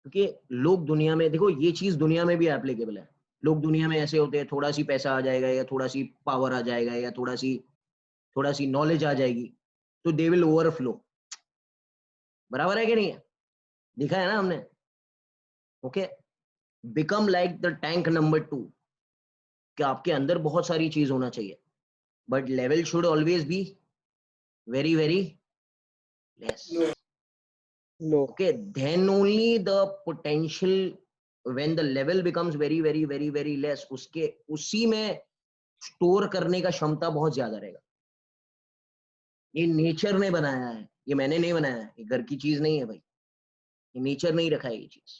क्योंकि लोग दुनिया में, देखो ये चीज दुनिया में भी एप्लीकेबल है। लोग दुनिया में ऐसे होते हैं, थोड़ा सी पैसा आ जाएगा या थोड़ा सी पावर आ जाएगा या थोड़ा सी नॉलेज आ जाएगी तो दे विल ओवरफ्लो। बराबर है कि नहीं है? दिखा है ना हमने? Okay, become like the tank number 2, कि आपके अंदर बहुत सारी चीज होना चाहिए, but level should always be very very less. Low. Okay, then only the potential, when the level becomes very very very very less, उसके उसी में स्टोर करने का क्षमता बहुत ज्यादा रहेगा। ये नेचर ने बनाया है, ये मैंने नहीं बनाया है, ये घर की चीज नहीं है भाई, ये नेचर नहीं रखा है ये चीज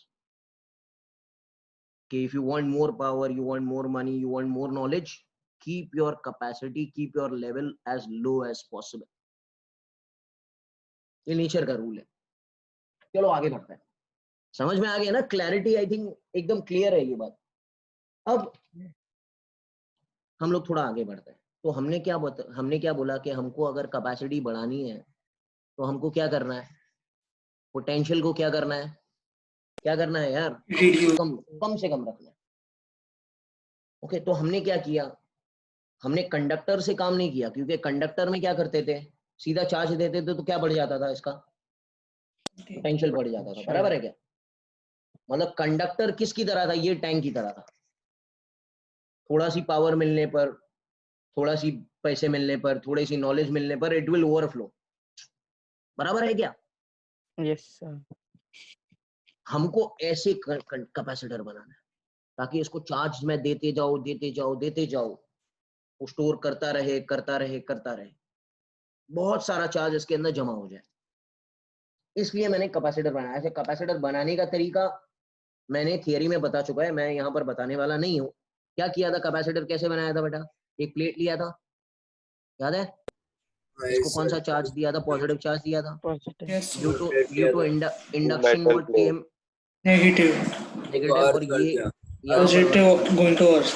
कि if you want more power, you want more money, you want more knowledge, keep your capacity, keep your level as low as possible। ये नेचर का रूल है। चलो आगे बढ़ते हैं। समझ में आ गया ना? क्लैरिटी आई थिंक एकदम क्लियर है ये बात। अब हम लोग थोड़ा आगे बढ़ते हैं। तो हमने क्या बोला कि हमको अगर कैपेसिटी बढ़ानी है तो हमको क्या करना है? पोटेंशियल को क्या करना है? क्या करना है यार? कम से कम रखना है। ओके, तो हमने क्या किया? हमने कंडक्टर से काम नहीं किया, क्योंकि कंडक्टर में क्या करते थे? सीधा चार्ज देते थे तो क्या बढ़ जाता था? इसका पोटेंशियल बढ़ जाता था। बराबर है क्या? मतलब कंडक्टर किसकी तरह था? ये टैंक की तरह था। थोड़ा सी पावर मिलने पर, थोड़ा सी पैसे मिलने पर, थोड़ी सी नॉलेज मिलने पर इट विल ओवरफ्लो। बराबर है क्या? Yes, sir. हमको ऐसे कैपेसिटर बनाना है ताकि इसको चार्ज में देते जाओ देते जाओ देते जाओ, वो स्टोर करता रहे करता रहे करता रहे, बहुत सारा चार्ज इसके अंदर जमा हो जाए। इसलिए मैंने कैपेसिटर बनाया। ऐसे कैपेसिटर बनाने का तरीका मैंने थियरी में बता चुका है, मैं यहाँ पर बताने वाला नहीं हूँ। क्या किया था? कैपेसिटर कैसे बनाया था बेटा? एक प्लेट लिया था, याद है? इसको कौन सा चार्ज दिया था? पॉजिटिव चार्ज दिया था। Positive. Yes, due to induction metal what plate. Came negative. Negative, और ये यहाँ पर Positive going to earth.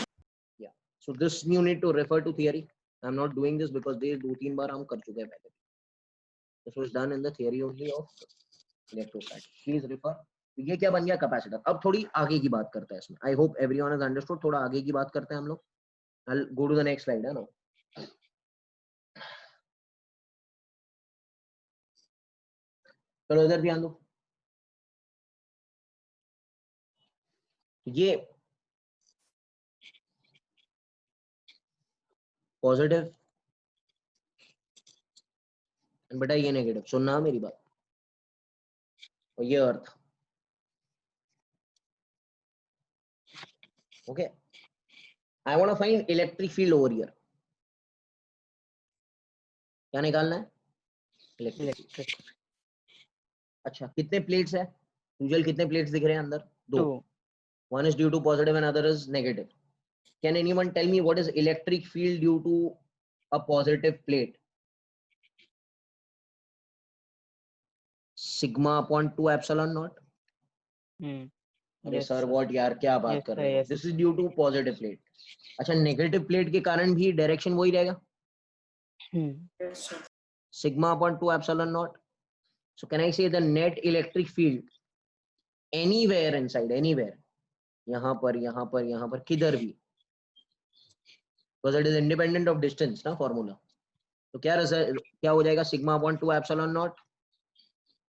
yeah, so this you need to refer to theory. I'm not doing this because they 2-3 बार हम कर चुके हैं पहले। This was done in the theory only of electrostatics. Please refer. तो ये क्या बन गया? कैपेसिटर। अब थोड़ी आगे की बात करते हैं इसमें। I hope everyone has understood. थोड़ा आगे की बात करते हैं हम लोग। I'll go to the next slide, है ना? चलो इधर ध्यान दो। ये पॉजिटिव एंड बेटा ये नेगेटिव, सुनना मेरी बात, और ये earth. Okay, I want to find electric field over here. क्या निकालना है? Electric field. इलेक्ट्रिक अच्छा, कितने प्लेट्स है? यूजुअल कितने प्लेट्स दिख रहे हैं अंदर? 2। 2 One is due to positive and other is negative. Can anyone tell me what is electric field due to a positive plate? Sigma upon 2 epsilon naught. अरे yes सर sir व्हाट यार, क्या बात yes कर sir रहे हो? yes this sir is due to positive plate. अच्छा, नेगेटिव प्लेट के कारण भी डायरेक्शन वही रहेगा, Yes, sir. Sigma upon 2 epsilon naught. So can I say the net electric field anywhere inside, anywhere, यहाँ पर, यहाँ पर, यहाँ पर, किधर भी, because it is independent of distance ना फॉर्मूला। तो क्या क्या हो जाएगा? Sigma upon 2 epsilon naught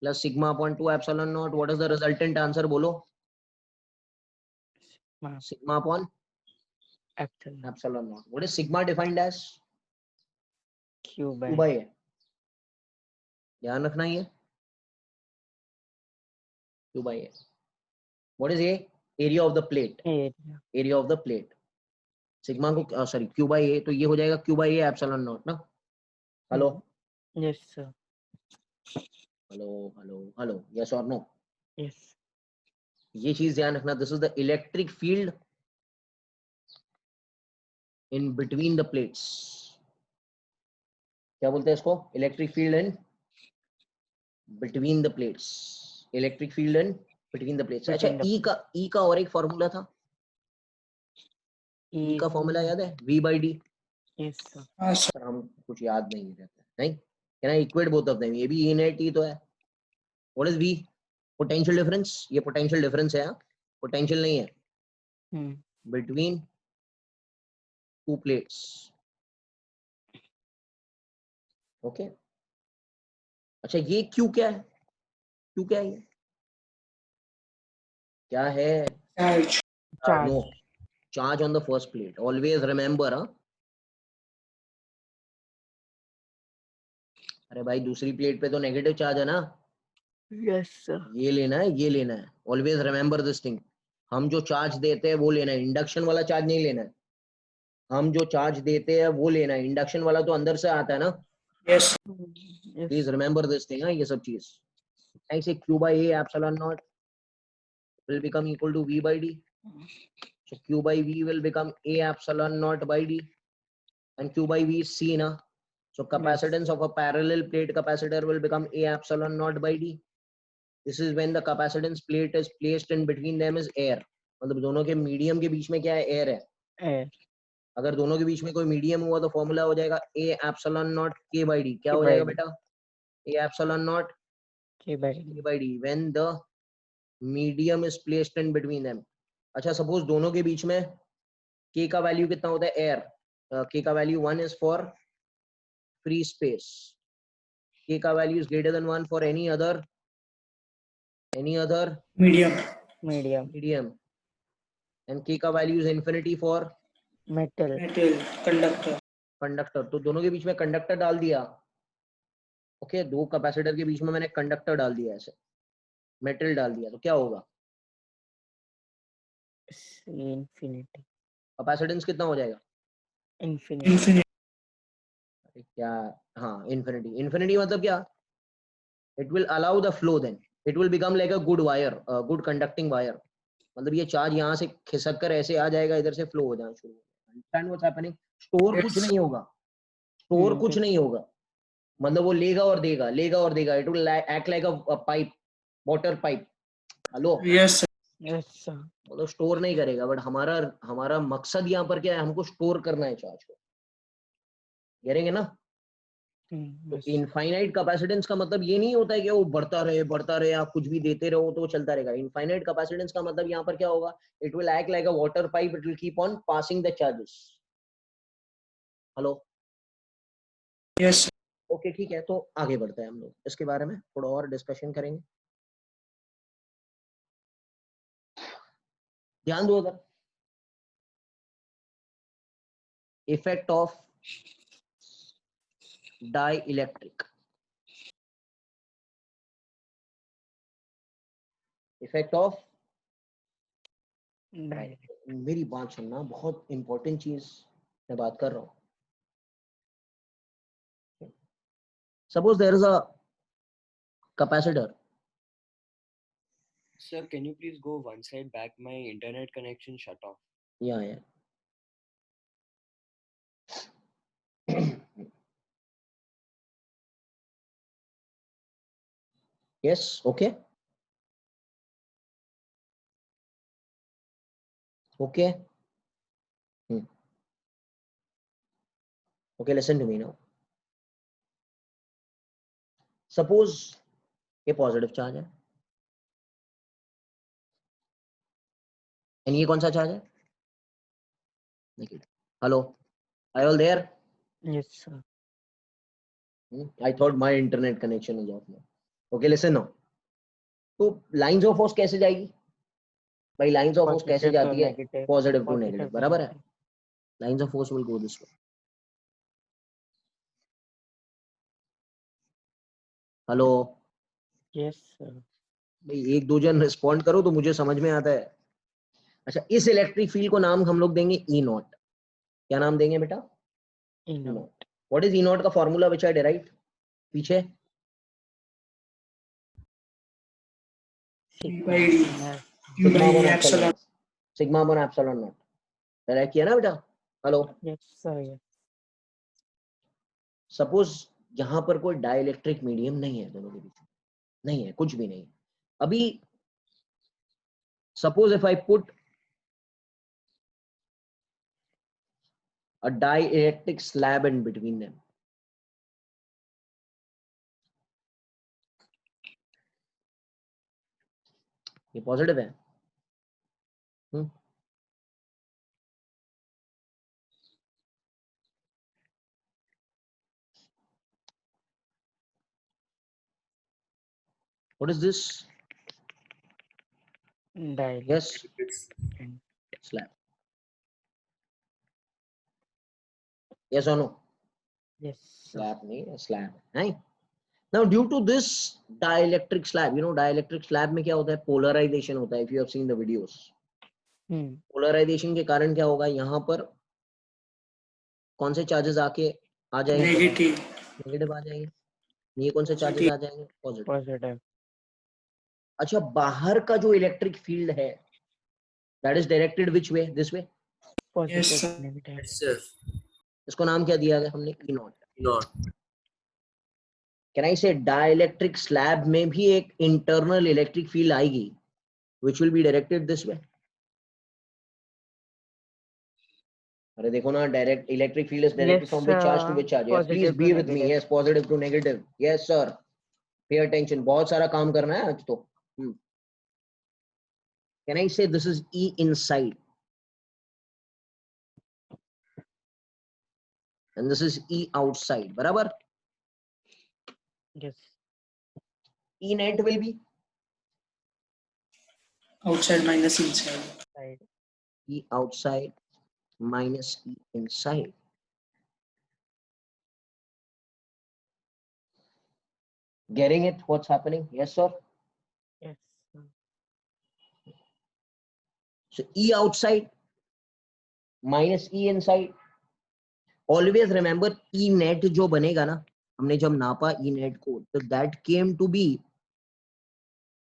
plus sigma upon 2 epsilon naught. What is the resultant answer? बोलो। sigma sigma upon epsilon epsilon naught. What is sigma defined as? q Q by by A. ध्यान रखना ये Q by A. What is A? Area of the plate. area Area of the plate. Sigma को सॉरी Q by A, तो ये हो जाएगा Q by A epsilon naught ना। Hello yes sir hello hello hello, yes और नो? yes ये चीज ध्यान रखना, this is the electric field in between the plates. क्या बोलते हैं इसको? Electric field in between the plates. Electric field in between the plates. अच्छा, Between the ई का और एक फॉर्मूला था, ई का फॉर्मूला याद है? V by D। yes sir Yes, sir. Sir हम कुछ याद नहीं रहता, नहीं? Can I equate both of them? ये भी E नेट ई तो है। What is V? Potential difference. ये पोटेंशियल डिफरेंस है, पोटेंशियल नहीं है, बिटवीन टू प्लेट्स। ओके, अच्छा ये Q क्या है? Q क्या है ये? क्या है? Charge. charge no, charge on the first plate. Always remember. अरे भाई, दूसरी प्लेट पे तो नेगेटिव चार्ज है ना, yes sir ये लेना है, ये लेना है। Always remember this thing. हम जो चार्ज देते हैं वो लेना है, इंडक्शन वाला चार्ज नहीं लेना है। हम जो चार्ज देते हैं वो लेना है, इंडक्शन वाला तो अंदर से आता है ना। Yes, yes please remember this thing, ये सब चीज। ऐसे Q by A epsilon naught will become equal to V by D. So Q by V will become A epsilon naught by D, and Q by V is C na. So capacitance of a parallel plate capacitor will become A epsilon naught by D. This is when the capacitance plate is placed in between them is air. मतलब दोनों के मीडियम के बीच में क्या है? एयर है। air अगर दोनों के बीच में कोई मीडियम हुआ तो फॉर्मूला हो जाएगा A epsilon naught K by D। क्या K हो by जाएगा D. बेटा? A epsilon naught K by K D by D when the medium is placed in between them. अच्छा, सपोज दोनों के बीच में K का वैल्यू कितना होता है? एयर। K का value 1 is for free space. K का value is greater than 1 for any other medium. medium, and K का value is infinity for metal Metal. Conductor. Conductor. तो दोनों के बीच में कंडक्टर डाल दिया। ओके, दो कैपेसिटर के बीच में मैंने कंडक्टर डाल दिया, ऐसे मेटल डाल दिया, तो क्या होगा? infinity कैपेसिटेंस कितना हो जाएगा? infinity Infinity. अरे क्या, हाँ इन्फिनिटी। इन्फिनिटी मतलब क्या? It will allow the flow, then it will become like a good wire, good conducting wire. मतलब ये चार्ज यहाँ से खिसक कर ऐसे आ जाएगा, इधर से फ्लो हो जाना शुरू हो जाएगा। Understand what's happening? स्टोर कुछ Yes. नहीं होगा, स्टोर कुछ yes नहीं होगा। मतलब वो लेगा और देगा, लेगा और देगा। It will act like a pipe, water pipe. Hello, Yes, sir. yes sir मतलब स्टोर नहीं करेगा, बट हमारा मकसद यहाँ पर क्या है? हमको स्टोर करना है चार्ज को। करेंगे ना? तो yes इनफाइनाइट कैपेसिटेंस का मतलब ये नहीं होता है कि वो बढ़ता रहे, आप कुछ भी देते रहो तो वो चलता रहेगा। इनफाइनाइट कैपेसिटेंस का मतलब यहाँ पर क्या होगा? It will act like a water pipe, it will keep on passing the charges. Hello, Yes, sir. Okay ठीक है, तो आगे बढ़ते हैं हम लोग, इसके बारे में थोड़ा और डिस्कशन करेंगे। ध्यान दो उधर। Effect of dielectric. Effect of, Direct. मेरी बात सुनना, बहुत इंपॉर्टेंट चीज मैं बात कर रहा हूँ. Suppose there is a capacitor. Sir, can you please go one slide back? My internet connection shut off. Yeah. Yes, okay. Okay. Okay, listen to me now. Suppose ये पॉजिटिव चार्ज है एंड ये कौन सा चार्ज है? Negative. Hello, are you all there? Yes, sir. I thought my internet connection is off now. Okay, listen now. तो लाइंस ऑफ फोर्स कैसे जाएगी भाई? लाइंस ऑफ फोर्स कैसे Positive to जाती है? negative. Positive to Positive negative, to बराबर है. negative. Lines of force will go this way. Hello Yes, sir. भाई, एक दो जन रिस्पॉन्ड करो तो मुझे समझ में आता है. अच्छा, इस इलेक्ट्रिक फील्ड को नाम हम लोग देंगे ई नॉट. क्या नाम देंगे बेटा? E naught. What is E not का फॉर्मूला विच आई डिराइव्ड पीछे? by D. Q by epsilon. Sigma upon epsilon not. Derive किया ना बेटा? Hello, Yes, sir. Yes. Suppose यहाँ पर कोई डाइलेक्ट्रिक मीडियम नहीं है, दोनों के बीच नहीं है, कुछ भी नहीं. अभी suppose if I put a dielectric slab in between them. ये पॉजिटिव है. What is this? Direct. Yes, And slab. Yes or no? yes, sir. Slab नहीं, slab है. Now due to this dielectric slab, you know dielectric slab में क्या होता है? Polarization होता है. If you have seen the videos, polarization के कारण क्या होगा? यहाँ पर कौन से चार्जेस आके आ जाएंगे? Negative. नेगेटिव आ जाएंगे. ये कौन से चार्जेस आ जाएंगे? पॉजिटिव. Positive. अच्छा, बाहर का जो इलेक्ट्रिक फील्ड है that is directed which way? This way. Positive. sir. Negative. Yes, sir. इसको नाम क्या दिया गया हमने? E not. Not. Can I say dielectric slab में भी एक internal electric field आएगी which will be directed this way? अरे देखो ना, direct electric field is directed Yes, from which charge to which charge? Yes, please positive be to with me. negative. Yes, positive to negative. Yes, sir. Pay attention. बहुत सारा काम करना है आज तो. Can I say this is E inside and this is E outside? बराबर? Yes. E net will be Outside minus inside. Side. E outside minus E inside. Getting it? What's happening? Yes, sir. Yes, sir. So E outside minus E inside. Always remember E net जो बनेगा ना, हमने जब नापा E net को, तो that came to be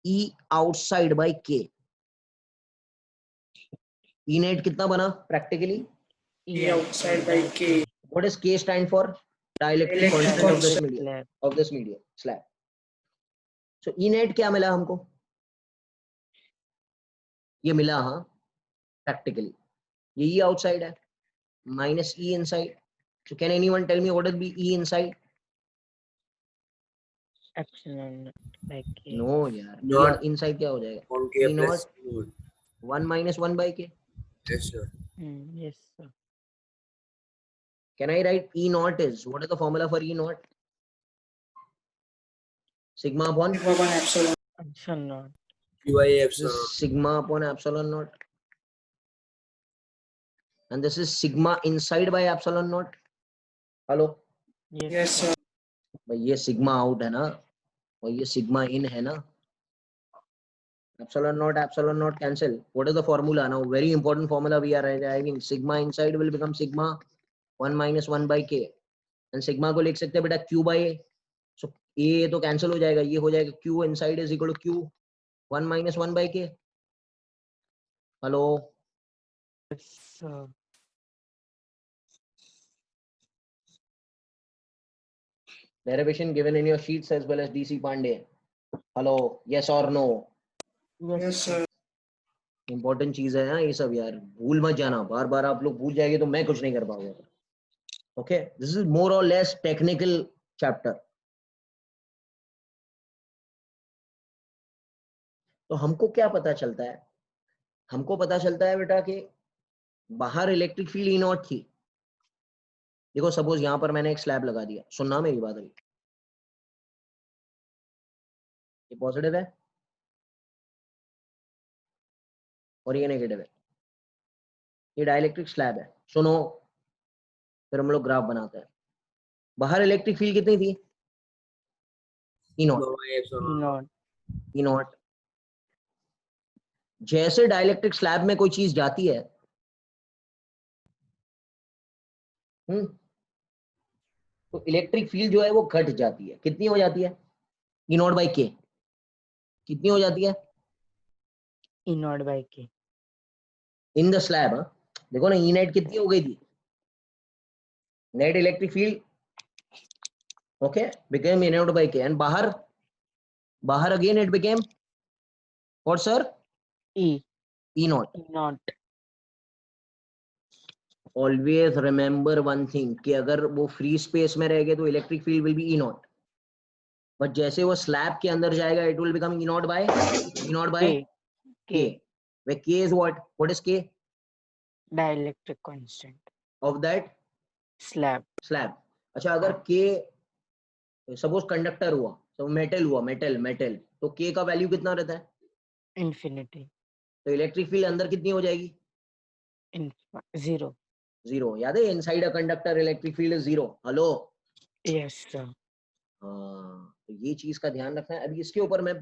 E outside by K. E net कितना बना practically? E outside by K. What does K stand for? Dielectric Electric constant of this constant. medium. Slab. Of this medium slab. So E net क्या मिला हमको? ये मिला हाँ practically. ये E outside है minus E inside. So can anyone tell me what will be E inside? Epsilon like K. No यार. Not. E inside क्या हो जाएगा? On K E plus naught. E naught. 1 minus 1 by K. Yes, sir. Yes, sir. Can I write E naught is? What is the formula for E naught? Sigma upon Sigma upon epsilon. Epsilon. Q by this epsilon. is sigma upon epsilon naught. And this is sigma inside by epsilon naught. Hello? Yes, Yes, sir. sir. भाई ये सिग्मा आउट है ना और ये सिग्मा इन है ना. epsilon naught cancel. What is the formula now? Very important formula we are having. Sigma inside will become sigma 1 minus 1 by k, and sigma को लिख सकते हैं बेटा q by a. So a तो cancel हो जाएगा, ये हो जाएगा q inside is equal to q 1 minus 1 by k. Hello. Yes, sir. Derivation given in your sheets as well as DC Pandey. Hello. Yes or no? Yes, sir. Important चीज है ना ये सब यार, भूल मत जाना, बार बार आप लोग भूल जाएंगे तो मैं कुछ नहीं कर पाऊंगा. ओके, दिस इज मोर और लेस टेक्निकल चैप्टर. तो हमको क्या पता चलता है? हमको पता चलता है बेटा कि बाहर इलेक्ट्रिक फील्ड ई नॉट थी. देखो सपोज यहां पर मैंने एक स्लैब लगा दिया, सुनना मेरी बात अभी. ये पॉजिटिव है और ये नेगेटिव है. ये डाइलेक्ट्रिक स्लैब है. सुनो, फिर हम लोग ग्राफ बनाते हैं. बाहर इलेक्ट्रिक फील्ड कितनी थी? ई नॉट. Not. E not. जैसे डाइलेक्ट्रिक स्लैब में कोई चीज जाती है, तो इलेक्ट्रिक फील्ड जो है वो घट जाती है. कितनी हो जाती है? ई नॉट बाई के. कितनी हो जाती है? E naught by k. In the slab. देखो ना, ई नेट कितनी हो गई थी? Net electric field okay became E naught by K. And बाहर again it became what sir? E. E naught. E naught. Always remember one thing कि अगर वो फ्री स्पेस में रहेगा तो electric field will be E naught, but जैसे वो स्लैब के अंदर जाएगा it will become E naught by K. Where k is what is k Dielectric constant. of that Slab. अच्छा, अगर k सपोज कंडक्टर हुआ, तो मेटल हुआ, मेटल तो k का वैल्यू कितना रहता है? Infinity. तो इलेक्ट्रिक फील्ड अंदर कितनी हो जाएगी? Zero. जीरो. याद है, inside a conductor electric field is zero. Hello. Yes, sir. तो ये चीज का ध्यान रखना है. अभी इसके ऊपर मैं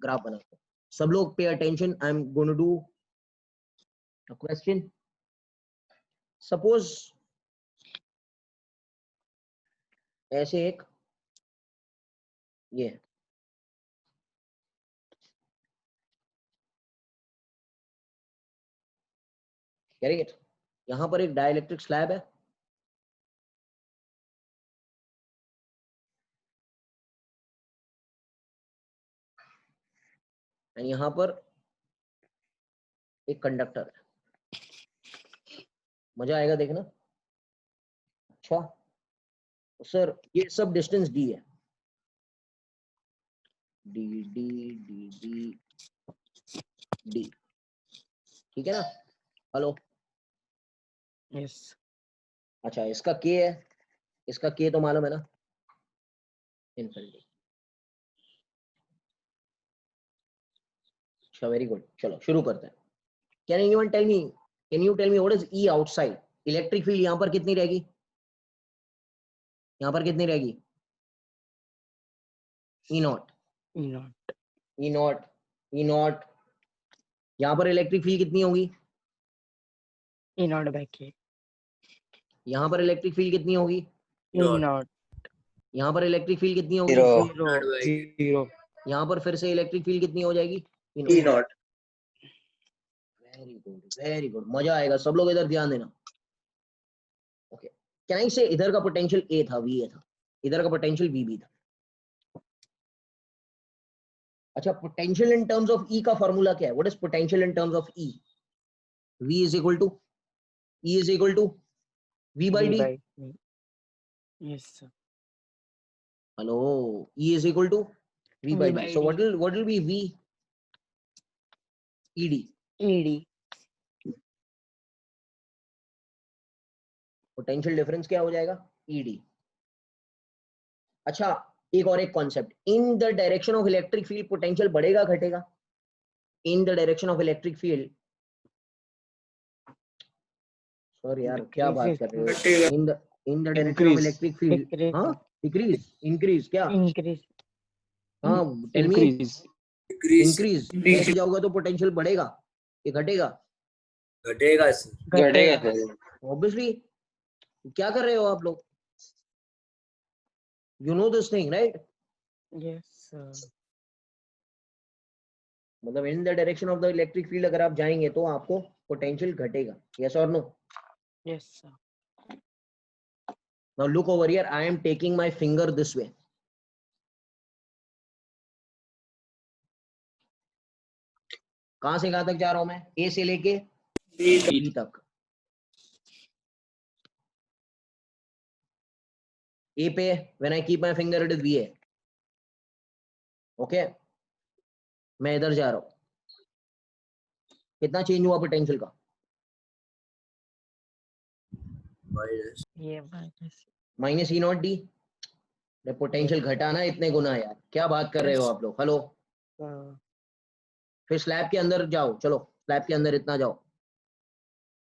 ग्राफ बनाता हूँ. सब लोग पे attention. I am going to do a question. Suppose ऐसे एक ये getting it? यहां पर एक डाइलेक्ट्रिक स्लैब है, एंड यहां पर एक कंडक्टर है. मजा आएगा देखना. अच्छा तो सर ये सब डिस्टेंस डी है. D D D D D. ठीक है ना? हेलो. Yes. अच्छा, इसका के है, इसका के तो मालूम है ना, इनफिनिटी. अच्छा, वेरी गुड. चलो शुरू करते हैं. Can you tell me what is E outside? Electric field यहां पर कितनी रहेगी? यहां पर कितनी रहेगी? E naught. E naught. E naught. E naught. यहां पर इलेक्ट्रिक फील्ड कितनी होगी? E naught by k. यहां पर इलेक्ट्रिक फील्ड कितनी होगी? E naught. यहां पर इलेक्ट्रिक फील्ड कितनी होगी? Zero. यहां पर फिर से इलेक्ट्रिक फील्ड कितनी हो जाएगी? E naught. Very good, very good. मजा आएगा. सब लोग इधर ध्यान देना. ओके, कैन आई से इधर का पोटेंशियल ए था, वी ए था, इधर का पोटेंशियल वी बी था. अच्छा, पोटेंशियल इन टर्म्स ऑफ ई का फॉर्मूला क्या है? What is potential in terms of E? V is equal to E is equal to V by D. Yes, sir. Hello, E is equal to V by D. So what will be V? ED. ED. Potential difference क्या हो जाएगा? ED. अच्छा, एक और एक concept. In the direction of electric field potential बढ़ेगा घटेगा? इन the direction of electric field. Sorry यार, क्या बात कर रहे हो? इन the direction of electric field. हाँ, डिक्रीज, इंक्रीज क्या? Increase. हाँ, टेल मी. Increase. इंक्रीज, ऐसे जाओगे तो पोटेंशियल बढ़ेगा ये घटेगा? घटेगा सर. घटेगा सर. ऑब्वियसली. क्या कर रहे हो आप लोग? You know this thing right? Yes, sir. मतलब in the direction of the electric field अगर आप जाएंगे तो आपको पोटेंशियल घटेगा. यस और no? Yes, sir. Now look over here, I am taking my finger this way. कहां से कहां तक जा रहा हूं मैं? ए से लेके बी तक. ए पे when I keep my finger it is B. Okay, मैं इधर जा रहा हूं. कितना चेंज हुआ पोटेंशियल का? Minus. ये minus. Minus E not D. Potential घटा ना इतने गुना यार. क्या बात कर रहे हो आप लोग? हेलो. फिर स्लैब के अंदर जाओ. चलो स्लैब के अंदर इतना जाओ.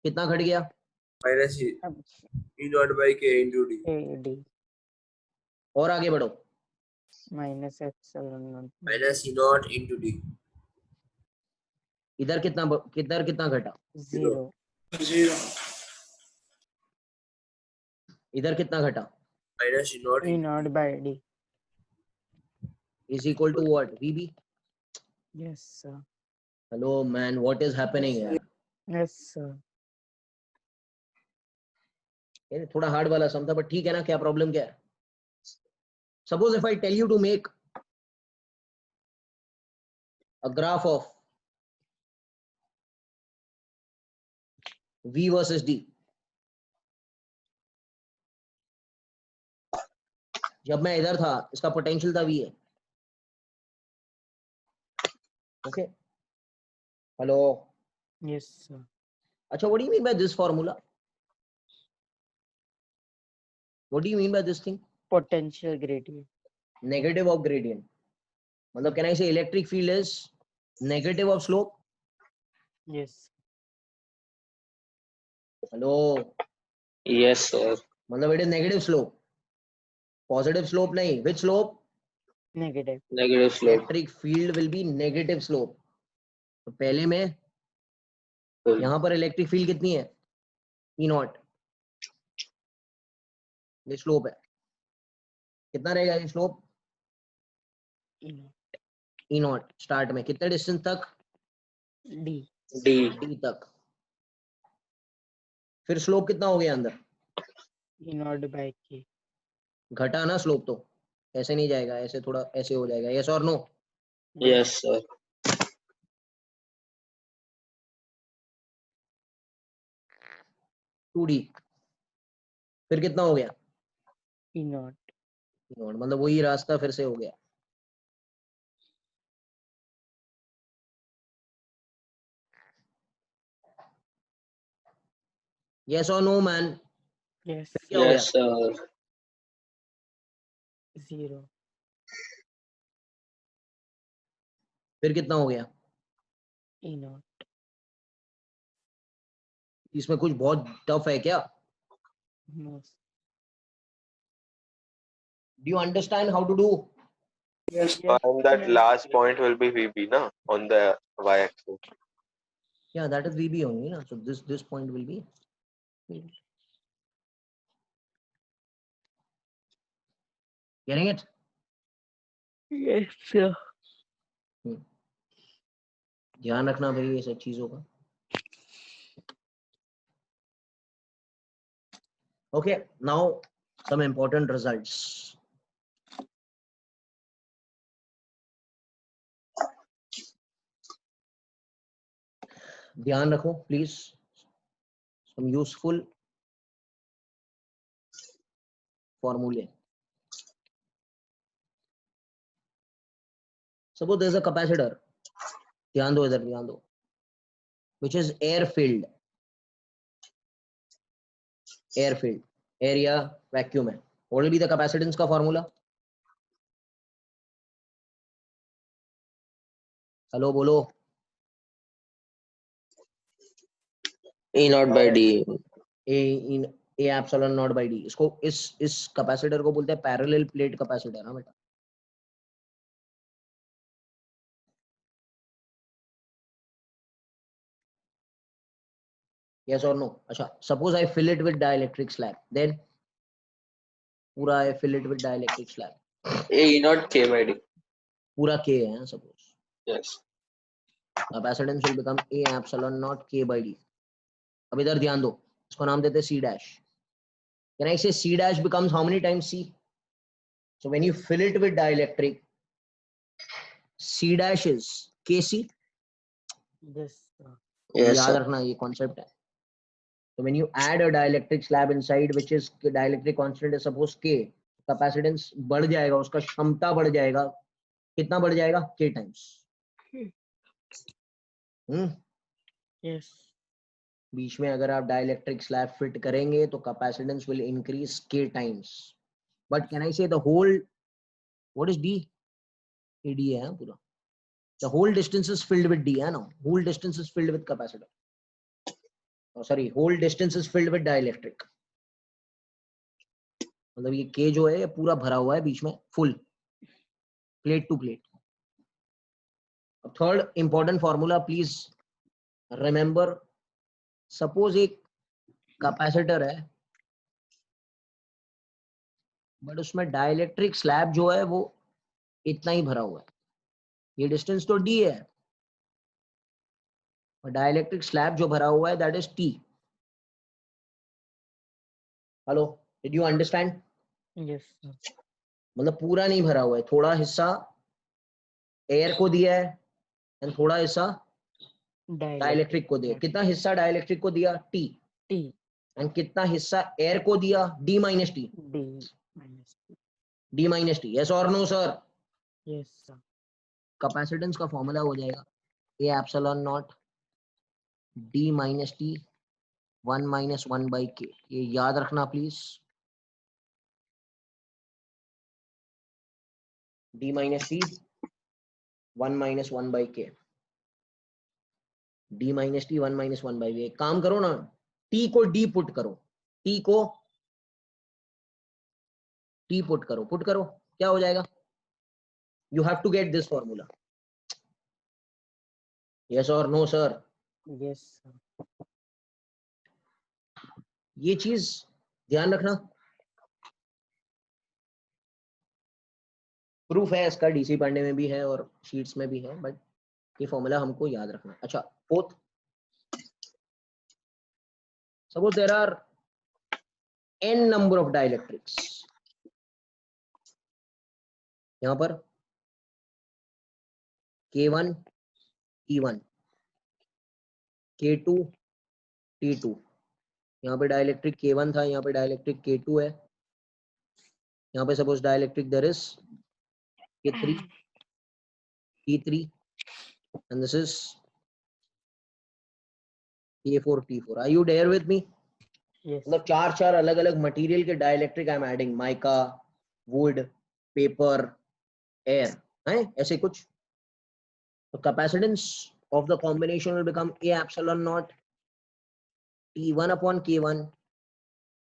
कितना घट गया? Minus E naught by K into D. AD और आगे बढ़ो. minus epsilon naught. Minus E naught into D. इधर कितना घटा? 0. 0. इधर कितना घटा? Minus E naught E into naught by D. Is equal to what? VB. Yes, sir. Hello man, what is happening यार? Yes, sir. ये थोड़ा हार्ड वाला सम था, बट ठीक है ना. क्या प्रॉब्लम क्या है? Suppose if I tell you to make a graph of V versus D. जब मैं इधर था इसका पोटेंशियल था V है. ओके. हेलो. Yes, sir. अच्छा, what do you mean by this formula? What do you mean by this thing? Potential gradient. Negative of gradient. मतलब can I say electric field is negative of slope? Yes. Hello. Yes, sir. मतलब it is negative slope. Positive slope नहीं. Which slope? Negative. Negative slope. Electric field will be negative slope. तो पहले में यहाँ पर इलेक्ट्रिक फील्ड कितनी है? E not. ये स्लोप है. कितना रहेगा ये slope? E naught. E not. Start में कितने डिस्टेंस तक? D. D. D तक. फिर स्लोप कितना हो गया अंदर? E naught by K. घटा ना स्लोप. तो ऐसे नहीं जाएगा, ऐसे थोड़ा ऐसे हो जाएगा. यस और नो? Yes, sir. 2D. फिर कितना हो गया? E naught. E not. मतलब वही रास्ता फिर से हो गया. यस और नो मैन? Yes. क्या हो गया? Yes, sir. 0. फिर कितना हो गया? E naught. इसमें कुछ बहुत टफ है क्या? No. Do you understand how to do? Yes. And that last point will be VB, na, on the y-axis. Yeah, that is VB only, na. So this point will be. Getting it? Yes, sir. ध्यान रखना भाई ये सब चीजों का. Okay, now some important results. ध्यान रखो please. some useful formulae. Suppose there is a capacitor. ध्यान दो इधर, ध्यान दो. Which is air filled. Air filled. Air या vacuum है. What will be the capacitance का formula? हेलो बोलो. E naught by D. A epsilon not by D. इसको इस कैपेसिटर को बोलते हैं पैरेलल प्लेट कैपेसिटर. हाँ बेटा. yes or no? अच्छा, suppose I fill it with dielectric slab, then पूरा I fill it with dielectric slab, A E naught K by D. पूरा K है suppose, Yes. capacitance will become A epsilon naught K by D. अब इधर ध्यान दो, इसको नाम देते हैं C dash. Can I say C dash becomes how many times C? So when you fill it with dielectric, C dash is Kc. Yes, sir. Yes, याद sir. रखना, ये concept है. So when you add a dielectric slab inside, which is dielectric constant is suppose K, capacitance बढ़ जाएगा, उसका क्षमता बढ़ जाएगा, कितना बढ़ जाएगा? K times. Yes. बीच में अगर आप dielectric slab fit करेंगे तो capacitance will increase K times. But can I say the whole, what is D? AD है पूरा. The whole distance is filled with D है ना? Whole distance is filled with capacitor. Oh, sorry, whole distance is filled with dielectric. मतलब ये K जो है ये पूरा भरा हुआ है बीच में, full, plate to plate. Third important formula, please remember. Suppose एक कैपेसिटर है, बट उसमें डाइलेक्ट्रिक स्लैब जो है वो इतना ही भरा हुआ है. ये डिस्टेंस तो D है, और डाइलेक्ट्रिक स्लैब जो भरा हुआ है that is T. Hello, did you understand? Yes, sir. मतलब पूरा नहीं भरा हुआ है, थोड़ा हिस्सा एयर को दिया है एंड थोड़ा हिस्सा डाइलेक्ट्रिक को दिया. कितना हिस्सा डाइलेक्ट्रिक को दिया? T. T. एंड कितना हिस्सा एयर को दिया? D minus T. D minus T. D minus T. Yes or no, sir? Yes, sir. Capacitance का फॉर्मूला हो जाएगा A epsilon naught D minus T 1 minus 1 by K. ये याद रखना please. D minus T 1 minus 1 by K. D minus T 1 minus 1 by K. एक काम करो ना, T को D पुट करो, T को T पुट करो, पुट करो, क्या हो जाएगा? You have to get this formula. Yes or no, sir? Yes, sir. ये चीज ध्यान रखना. प्रूफ है इसका, डीसी पढ़ने में भी है और शीट्स में भी है, बट ये फॉर्मूला हमको याद रखना. अच्छा, fourth, suppose there are n number of dielectrics. यहां पर K1 T1, K2 T2. यहाँ पे डाइलेक्ट्रिक K1 था, यहाँ पे डाइलेक्ट्रिक K2 है, यहाँ पे suppose dielectric there is K3 T3 and this is K4 T4. Are you there with me? Yes. मतलब चार अलग अलग मटेरियल के dielectric I am adding, mica, would, paper, air, है ऐसे कुछ. तो capacitance of the combination will become A epsilon naught T1 upon K1,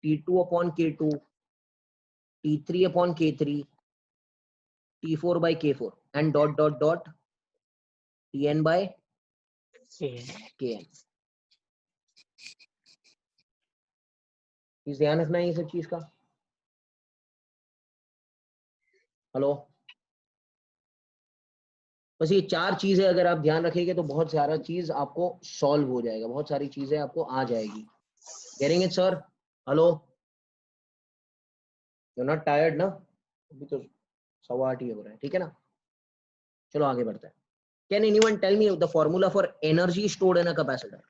T2 upon K2, T3 upon K3, T4 by K4 and dot dot dot Tn by K. Kn. इस ध्यान रखना है ये सब चीज का. हेलो, बस ये चार चीजें अगर आप ध्यान रखेंगे तो बहुत सारा चीज आपको सॉल्व हो जाएगा, बहुत सारी चीजें आपको आ जाएगी. Getting it sir? Hello, you not tired ना? अभी तो 8:15 ही हो रहा है, ठीक है ना? चलो आगे बढ़ते हैं. Can anyone tell me the formula for energy stored in a capacitor?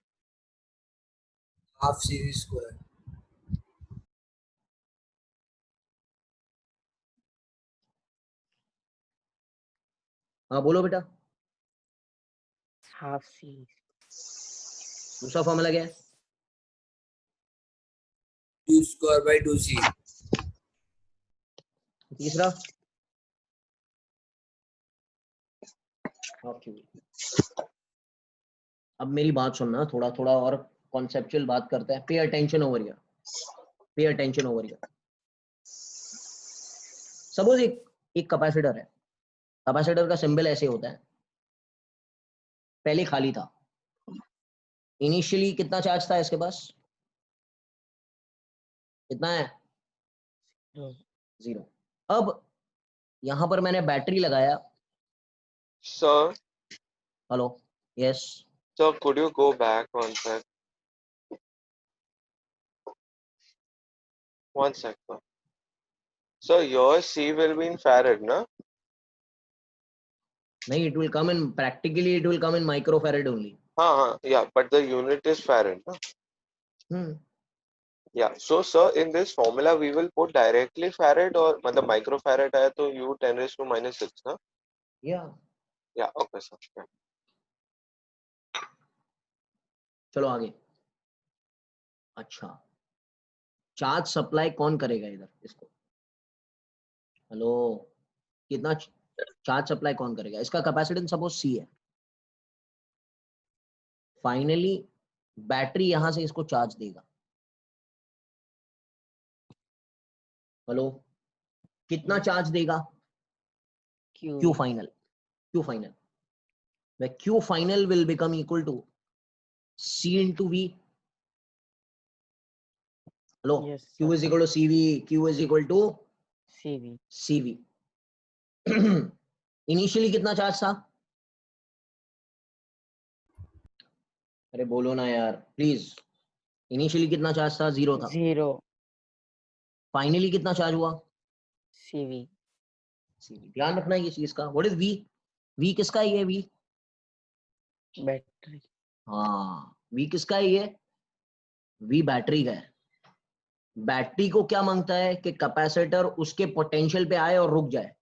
Half C square. हाँ बोलो बेटा. Half C. दूसरा फॉर्मूला क्या है? 2 स्क्वायर बाय 2c. तीसरा हाफ क्यू. अब मेरी बात सुनना, थोड़ा थोड़ा और कॉन्सेप्चुअल बात करते हैं. Pay attention over here, pay attention over here. Suppose एक कैपेसिटर है, कैपेसिटर का सिंबल ऐसे होता है, पहले खाली था, इनिशियली कितना चार्ज था इसके पास? कितना है? Zero. 0। अब यहां पर मैंने बैटरी लगाया। Sir, hello, yes. sir, could you go back one sec? One sec, sir. So your C will be in farad, no? नहीं, it will come in practically, it will come in microfarad only. Yeah, but the unit is farad, no? Yeah. So, sir, in this formula, we will put directly farad or मतलब microfarad है तो U 10⁻⁻⁶, ना? Yeah. Yeah. Okay, sir. Yeah. चलो आगे। अच्छा, चार्ज सप्लाई कौन करेगा इधर इसको? हेलो, कितना चार्ज सप्लाई कौन करेगा? इसका कैपेसिटेंस सपोज C है। फाइनली बैटरी यहां से इसको चार्ज देगा। हेलो, कितना Yes. चार्ज देगा? Q. Q final. Q final, where Q final will become equal to C into V. Hello, Yes, Q sir. is equal to CV, Q is equal to CV. CV. Initially कितना चार्ज था? अरे बोलो ना यार प्लीज। इनिशियली कितना चार्ज था? 0 था। 0. फाइनली कितना चार्ज हुआ? CV. CV। ध्यान रखना ये चीज का। What is V? V किसका है ये? V, Battery. हाँ, V किसका है ये? V बैटरी का है। बैटरी को क्या मांगता है कि कैपेसिटर उसके पोटेंशियल पे आए और रुक जाए।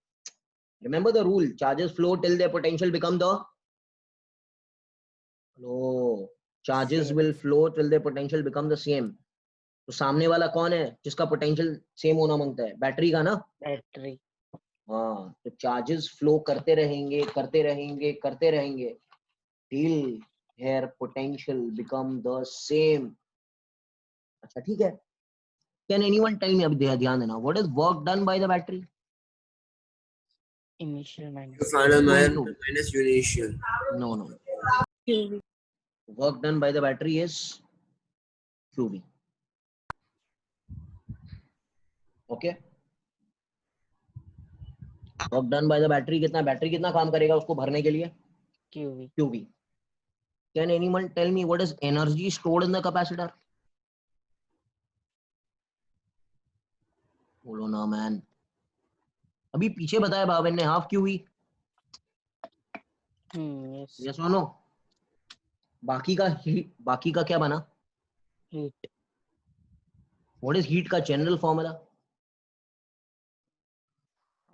Remember the rule, charges flow till there potential become the, no, charges Same. Will flow till there potential become the same. तो सामने वाला कौन है जिसका पोटेंशियल सेम होना मांगता है? बैटरी का ना। Battery. हाँ, तो चार्जेस फ्लो करते रहेंगे करते रहेंगे करते रहेंगे till there potential become the same. अच्छा ठीक है। कैन एनीवन टेल मी, अभी ध्यान देना, what is work done by the battery? Initial minus. Final Q into, minus initial. no no, work done by the battery is QV. Okay, work done by the battery कितना, बैटरी कितना काम करेगा उसको भरने के लिए? QV. QV. Can anyone tell me what is energy stored in the capacitor? बोलो ना मैन। अभी पीछे बताया बाबन ने, हाफ QV। Yes. यस और नो? बाकी का बाकी का क्या बना? Heat. व्हाट इज हीट का general formula?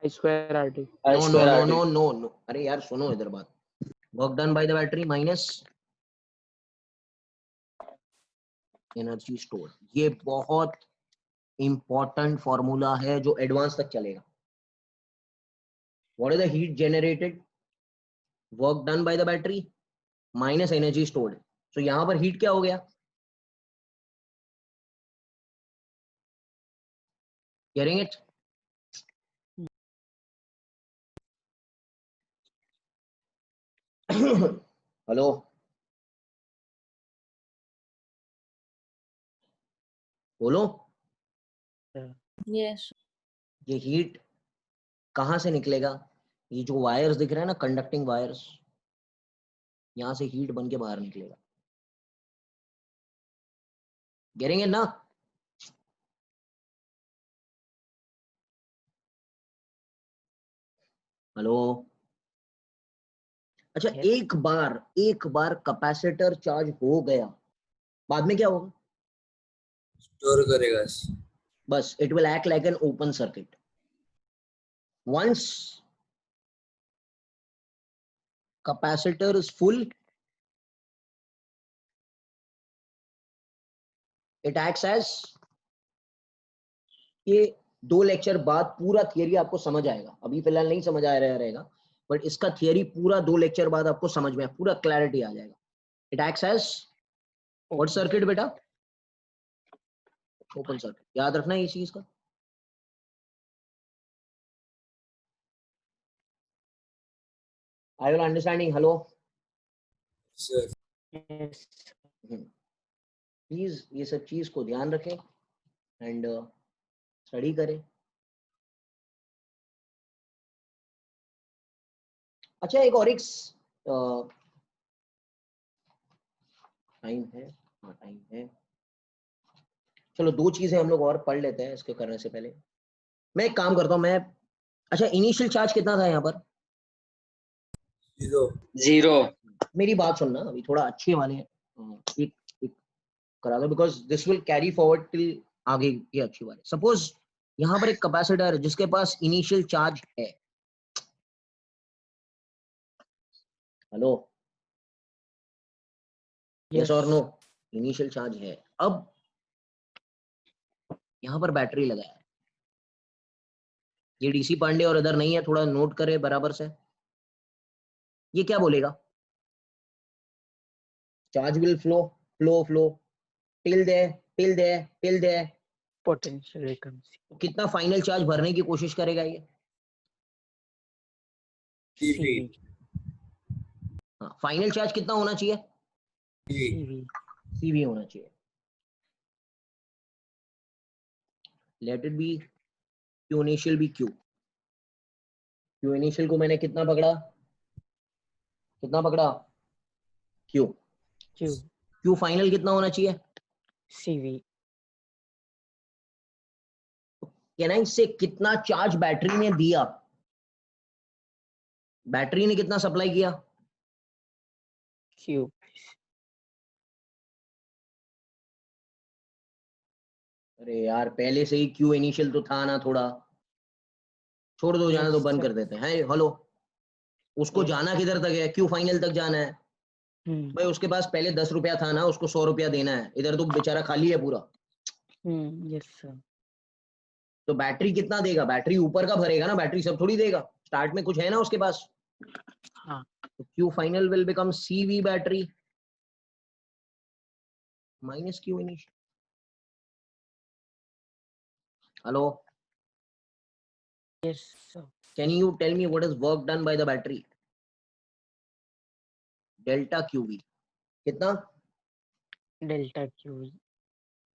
I square RT. I no no square no RT. No no no, अरे यार सुनो इधर बात। Work done by the battery minus energy store. ये बहुत इंपॉर्टेंट फॉर्मूला है जो एडवांस तक चलेगा। What is the heat generated? Work done by the battery minus energy stored. सो यहां पर हीट क्या हो गया? Getting it? हेलो, बोलो। Yes. ये हीट कहां से निकलेगा? ये जो वायर्स दिख रहे हैं ना, कंडक्टिंग वायर्स, यहां से हीट बन के बाहर निकलेगा। गेटिंग इट ना? हेलो। अच्छा, Yes. एक बार कैपेसिटर चार्ज हो गया, बाद में क्या होगा? Store करेगा। बस, it will act like an open circuit. Once capacitor is full, it acts as, ये 2 लेक्चर बाद पूरा थियरी आपको समझ आएगा, अभी फिलहाल नहीं समझ आ रहा रहेगा, बट इसका थियरी पूरा 2 लेक्चर बाद आपको समझ में पूरा क्लैरिटी आ जाएगा। It acts as what circuit बेटा? Open circuit. याद रखना ये चीज का। I will understanding. Hello, Sir. Yes. Please ये सब चीज को ध्यान रखें एंड स्टडी करें। अच्छा एक और एक टाइम है, हाँ टाइम है, चलो दो चीजें हम लोग और पढ़ लेते हैं इसके करने से पहले। मैं एक काम करता हूँ, मैं अच्छा इनिशियल चार्ज कितना था यहाँ पर? 0. 0. मेरी बात सुनना, अभी थोड़ा अच्छे वाले एक एक करा दो, because this will carry forward till आगे के अच्छे वाले। सपोज यहाँ पर एक कैपेसिटर है जिसके पास इनिशियल चार्ज है, हेलो, यस और नो, इनिशियल चार्ज है। अब यहाँ पर बैटरी लगाया है, ये डीसी पांडे और इधर नहीं है, थोड़ा नोट करे बराबर से। ये क्या बोलेगा? Charge will flow flow flow till there till there till there. Potential becomes कितना फाइनल चार्ज भरने की कोशिश करेगा ये? CV. हाँ, फाइनल चार्ज कितना होना चाहिए? CV. CV होना चाहिए। Let it be Q initial भी Q। Q इनिशियल को मैंने कितना पकड़ा? कितना पकड़ा? Q। Q. Q फाइनल कितना होना चाहिए? CV. कैन आई से कितना चार्ज बैटरी ने दिया? बैटरी ने कितना सप्लाई किया? Q. अरे यार पहले से ही Q इनिशियल तो था ना, थोड़ा छोड़ दो, जाना तो Yes, बंद sir. कर देते हैं। हेलो, उसको Yes. जाना किधर तक है? Q फाइनल तक जाना है भाई। उसके पास पहले 10 रुपया था ना, उसको 100 रुपया देना है। इधर तो बेचारा खाली है पूरा। Yes, sir. तो बैटरी कितना देगा? बैटरी ऊपर का भरेगा ना, बैटरी सब थोड़ी देगा। स्टार्ट में कुछ है ना उसके पास। हाँ. तो Q final will become CV battery minus Q initial. Hello, Yes, sir. can you tell me what is work done by the battery? Delta QV कितना? Delta QE.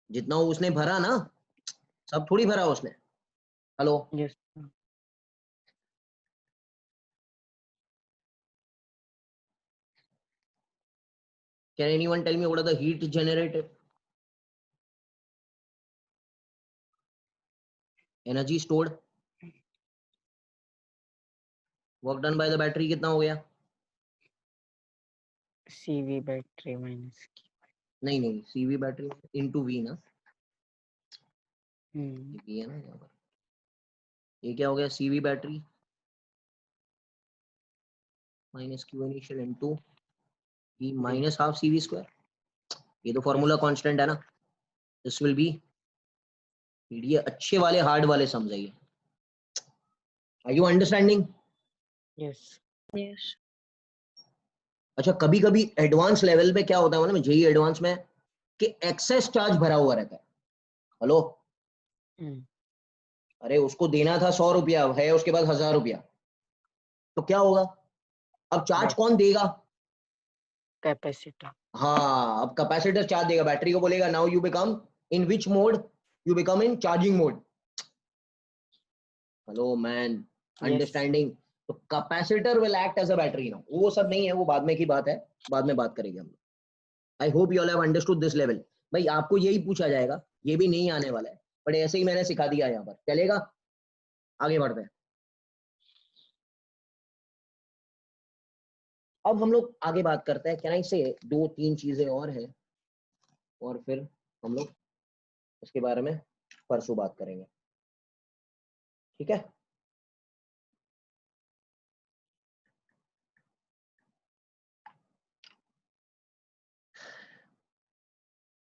जितना उसने भरा ना, सब थोड़ी भरा उसने। Hello, Yes, sir. can anyone tell me what is the heat generated? Energy stored, work done by the battery कितना हो गया? CV battery minus Q. नहीं नहीं, CV बैटरी इंटू V ना, Hmm. ये V है ना यहाँ पर। ये क्या हो गया? CV battery minus Q initial into V minus half CV square. ये तो फॉर्मूला कांस्टेंट है ना। दिस विल बी, ये अच्छे वाले हार्ड वाले समझाइए। Are you understanding? Yes. Yes. अच्छा कभी कभी एडवांस लेवल पे क्या होता है ना, जेई एडवांस में, कि एक्सेस चार्ज भरा हुआ रहता है। Hello, Hmm. अरे उसको देना था 100 रुपया, है उसके बाद 1000 रुपया, तो क्या होगा? अब चार्ज कौन देगा? Capacitor. हाँ, अब कैपेसिटर चार्ज देगा, बैटरी को बोलेगा now you become in which mode? You become in charging mode. Hello man, Yes. Understanding? तो capacitor will act as a battery now. वो सब नहीं है, वो बाद में की बात है, बाद में बात करेंगे हम लोग। आई hope you all have understood this level. भाई आपको यही पूछा जाएगा, ये भी नहीं आने वाला है, बट ऐसे ही मैंने सिखा दिया यहाँ पर, चलेगा? आगे बढ़ते हैं। अब हम लोग आगे बात करते हैं। कैन आई से दो तीन चीजें और हैं, और फिर हम लोग इसके बारे में परसों बात करेंगे, ठीक है?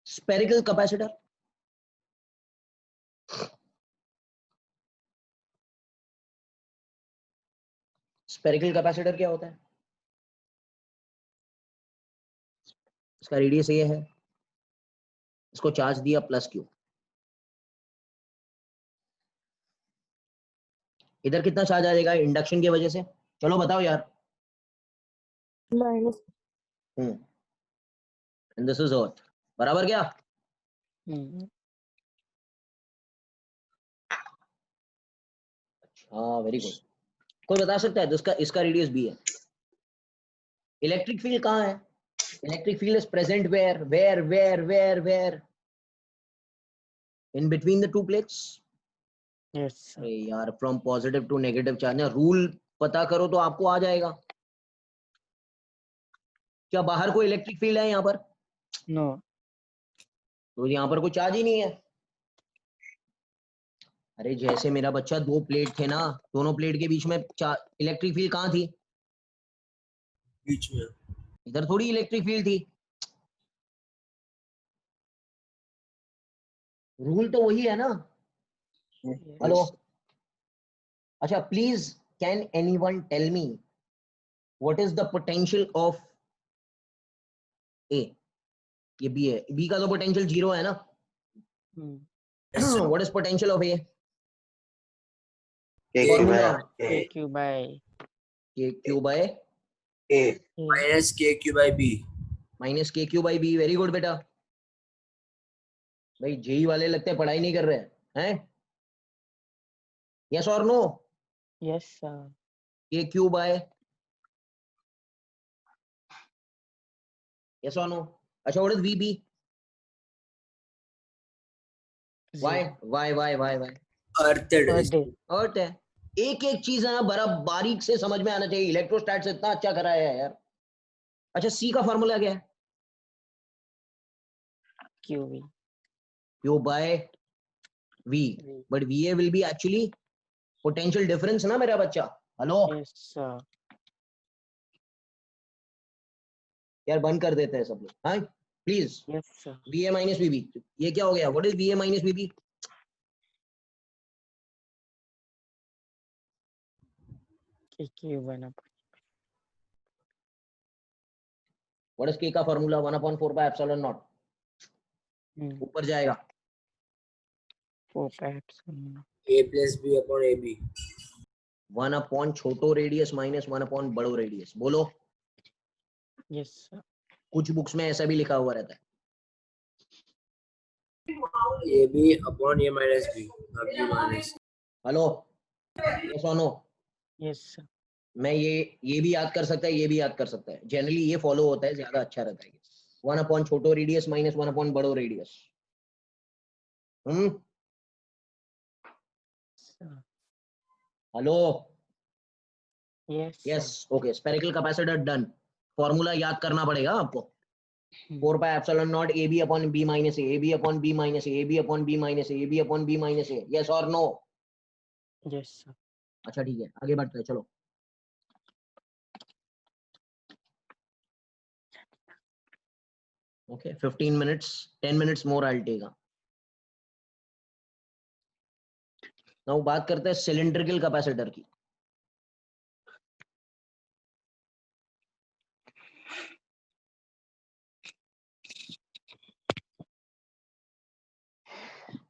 स्पेरिकल कैपेसिटर, स्पेरिकल कैपेसिटर क्या होता है? इसका रेडियस ये है, इसको चार्ज दिया प्लस Q, इधर कितना चार्ज आ जाएगा इंडक्शन की वजह से? चलो बताओ यार। Minus. and this is earth. बराबर क्या? हाँ, वेरी गुड. कोई बता सकता है जिसका इसका रेडियस b है? इलेक्ट्रिक फील्ड कहाँ है? Electric field is present where in between the two plates. Yes, sir. अरे यार, from positive to negative charge ना, रूल पता करो तो आपको आ जाएगा. क्या बाहर कोई इलेक्ट्रिक फील्ड है यहाँ पर? No. तो यहाँ पर कोई चार्ज ही नहीं है. अरे जैसे मेरा बच्चा, दो प्लेट थे ना, दोनों प्लेट के बीच में इलेक्ट्रिक फील्ड कहाँ थी? बीच में. इधर थोड़ी इलेक्ट्रिक फील्ड थी. रूल तो वही है ना. हेलो. अच्छा, please can anyone tell me what is the potential of A? ये बी है. बी का तो पोटेंशियल 0 है ना. What is potential of A? Formula KQ by q by A minus KQ by B. Minus KQ by B. Very good बेटा. भाई जेई वाले लगते हैं पढ़ाई नहीं कर रहे हैं. यस और no? Yes, sir. KQ by yes or no? अच्छा, what is VB? Why? Earth है. अर्थ है. एक एक चीज है ना, बड़ा बारीक से समझ में आना चाहिए. इलेक्ट्रोस्टैट से इतना अच्छा कराया है यार. अच्छा, सी का फॉर्मूला क्या है? QV. Q by V. But VA will be actually potential difference ना मेरा बच्चा. हेलो. Yes, sir. यार बंद कर देते हैं सब लोग. हाँ please. Yes, sir. VA minus VB. ये क्या हो गया? What is VA minus VB? KQ 1 upon What is K का फॉर्मूला? 1/4 by epsilon naught. ऊपर जाएगा. 4 by epsilon. A plus B upon AB. 1 upon छोटो रेडियस माइनस 1 upon बड़ो रेडियस. बोलो. Yes, sir. कुछ बुक्स में ऐसा भी लिखा हुआ रहता है. AB upon A minus B. B minus. Hello. Yes और नो? Yes, sir. मैं ये भी याद कर सकता है, ये भी याद कर सकता है. जनरली ये फॉलो होता है, ज्यादा अच्छा रहता है. 1 upon छोटो रेडियस माइनस 1 upon बड़ो radius. Hello. Yes, yes. sir. Okay. Spherical capacitor done. Formula याद करना पड़ेगा आपको. 4 by epsilon naught AB upon B minus A, AB upon B minus A, AB upon B minus A, AB upon B minus A. Yes or no? Yes, sir. अच्छा ठीक है, आगे बढ़ते हैं. चलो. Okay, 15 minutes, 10 minutes more I'll take. Now बात करते हैं सिलिंड्रिकल कैपेसिटर की.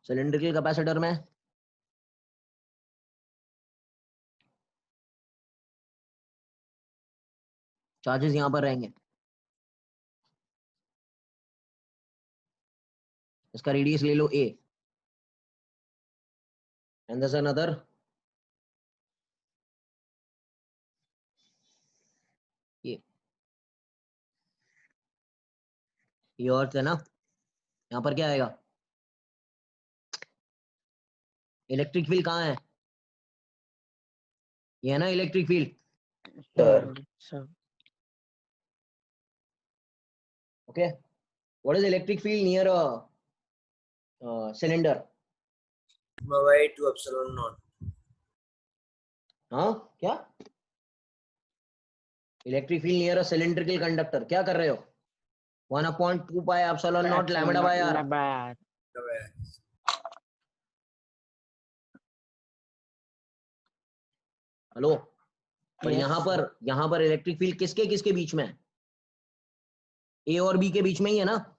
सिलिंड्रिकल कैपेसिटर में चार्जेस यहां पर रहेंगे. इसका रेडियस ले लो A, and there's another ये अर्थ है ना. यहाँ पर क्या आएगा? इलेक्ट्रिक फील्ड कहाँ है? ये है ना electric field. Sir. Okay. What is electric field near a cylinder? Sigma by 2 epsilon naught. हाँ क्या? Electric field near a cylindrical conductor. क्या कर रहे हो? 1/2 pi epsilon naught lambda by r. Hello. पर Yes, यहाँ पर इलेक्ट्रिक फील्ड किसके किसके बीच में है? A और B के बीच में ही है ना.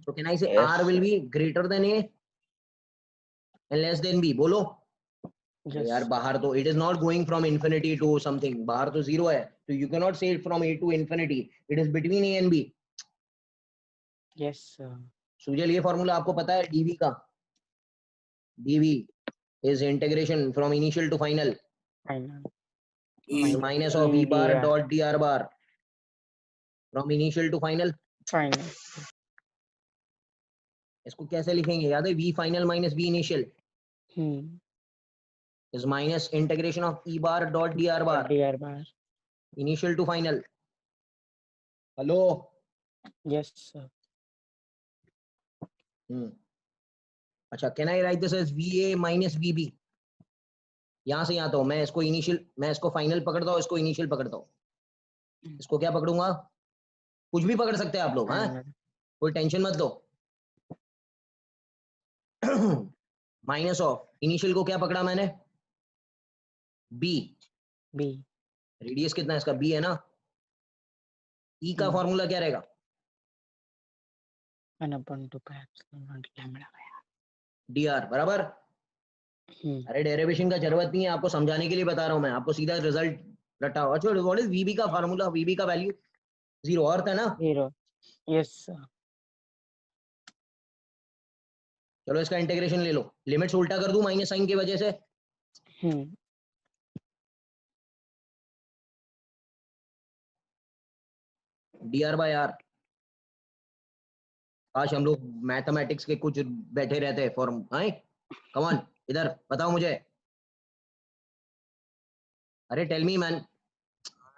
So can I say R will be greater than A and less than B? बोलो. Yes. यार बाहर तो it is not going from infinity to something. बाहर तो 0 है. So you cannot say it from A to infinity. It is between A and B. Yes, sir. Sujal, ये फॉर्मूला आपको पता है डीवी का? DV is integration from initial to final Final. E minus of E bar EDR. Dot D R bar from initial to final. Final. इसको कैसे लिखेंगे? याद है? V final minus V initial Hmm. Is minus integration of E bar dot D R bar DR bar. Initial to final. Hello? Yes, sir. अच्छा, can I write this as V A minus V B? यहां से यहां तो मैं इसको इनिशियल, मैं इसको फाइनल पकड़ता हूँ, इसको इनिशियल पकड़ता हूँ। इसको क्या पकड़ूंगा? कुछ भी पकड़ सकते हैं आप लोग, हाँ, Final. कोई टेंशन मत लो। माइनस ऑफ इनिशियल को क्या पकड़ा मैंने? बी। B. रेडियस कितना है इसका? बी है ना। ई का फॉर्मूला क्या रहेगा? 1/2 pi epsilon naught lambda by r. D R बराबर। अरे डेरिवेशन का जरूरत नहीं है, आपको समझाने के लिए बता रहा हूं मैं, आपको सीधा रिजल्ट रटाओ। अच्छा, व्हाट इज वीबी का फार्मूला? वीबी का वैल्यू 0 अर्थ है ना। 0. Yes, sir. चलो इसका इंटीग्रेशन ले लो, लिमिट्स उल्टा कर दूं माइनस साइन की वजह से। D R by R. आज हम लोग मैथमेटिक्स के कुछ बैठे रहते हैं फॉर्म, आए कम ऑन इधर बताओ मुझे। अरे टेल मी मैन।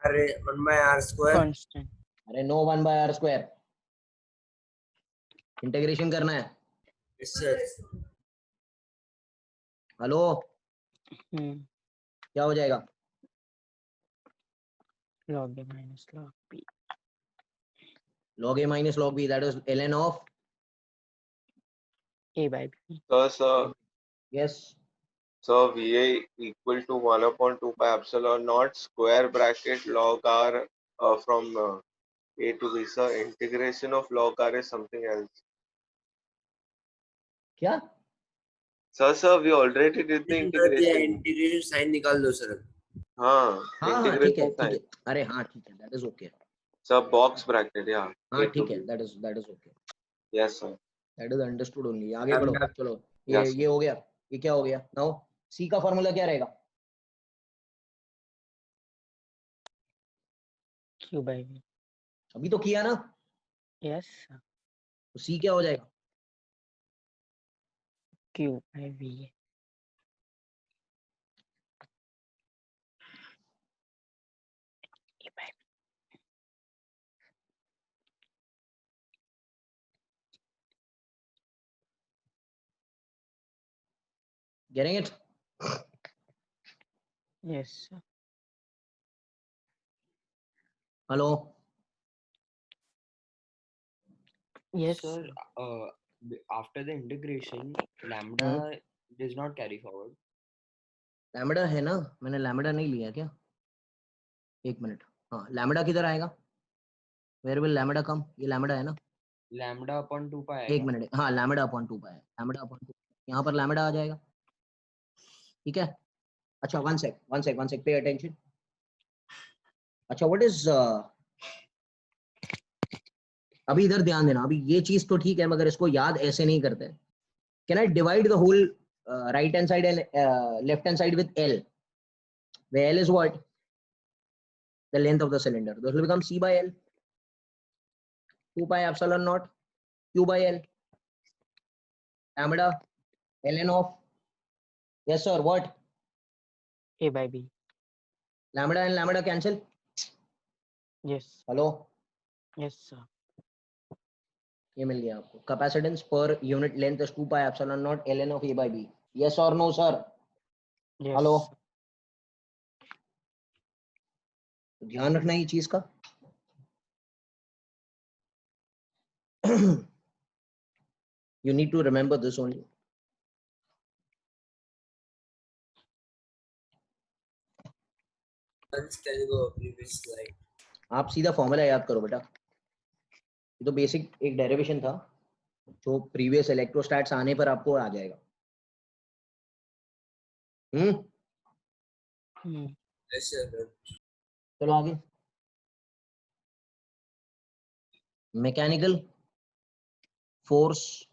अरे 1/r square Constant. अरे नो 1/r², इंटीग्रेशन करना है। yes sir hello? क्या हो जाएगा? Log a minus log b. log a minus log b, that is ln of A by b. yes So VA equal to 1/2 pi epsilon naught square bracket log r from A to B. So integration of log r is something else. क्या? Sir, we already did the integration. Integration sign निकाल दो सर। हाँ, हाँ हाँ ठीक है integration ठीक है। sign. अरे हाँ ठीक है, that is okay. So box bracket, yeah. हाँ A to ठीक है, B. that is okay. Yes sir. that is understood only. आगे बढ़ो। Lambda. चलो ये Yes. ये हो गया। ये क्या हो गया? नाउ सी का फॉर्मूला क्या रहेगा? Q by v. अभी तो किया ना। Yes, sir. तो सी क्या हो जाएगा? Q by v. A by b. getting it? Yes, sir. Hello? Yes, Sir, sir. after the integration, lambda does not carry forward. Lambda है ना, मैंने लैम्बडा नहीं लिया क्या? एक मिनट। हाँ, लैम्बडा किधर आएगा? वेयर विल लैम्बडा कम? ये लैम्बडा है ना। Lambda upon 2 pi एक आएगा. मिनट, हाँ लैम्बडा अपॉन 2 पाई, लैम्बडा अपॉन 2, यहाँ पर लैम्बडा आ जाएगा। ठीक है। अच्छा वन सेक पे अटेंशन। अच्छा व्हाट इज अभी इधर ध्यान देना। अभी ये चीज तो ठीक है, मगर इसको याद ऐसे नहीं करते। Can I divide the whole right hand side and left hand side with L, where L is what? The length of the cylinder. This will become C by L, 2 pi epsilon naught Q by L, lambda ln of, yes sir, what? A by b. Lambda and lambda cancel. Yes. Hello? Yes, sir. ये मिल गया आपको। Capacitance per unit length is 2 pi epsilon not ln of A by B. Yes or no sir? Yes. Hello? ध्यान रखना ये चीज का। You need to remember this only. Can you go previous slide? आप सीधा फॉर्मूला याद करो बेटा। ये तो बेसिक एक डेरिवेशन था जो प्रीवियस इलेक्ट्रोस्टैट्स आने पर आपको आ जाएगा। Yes sir. चलो आगे। Mechanical force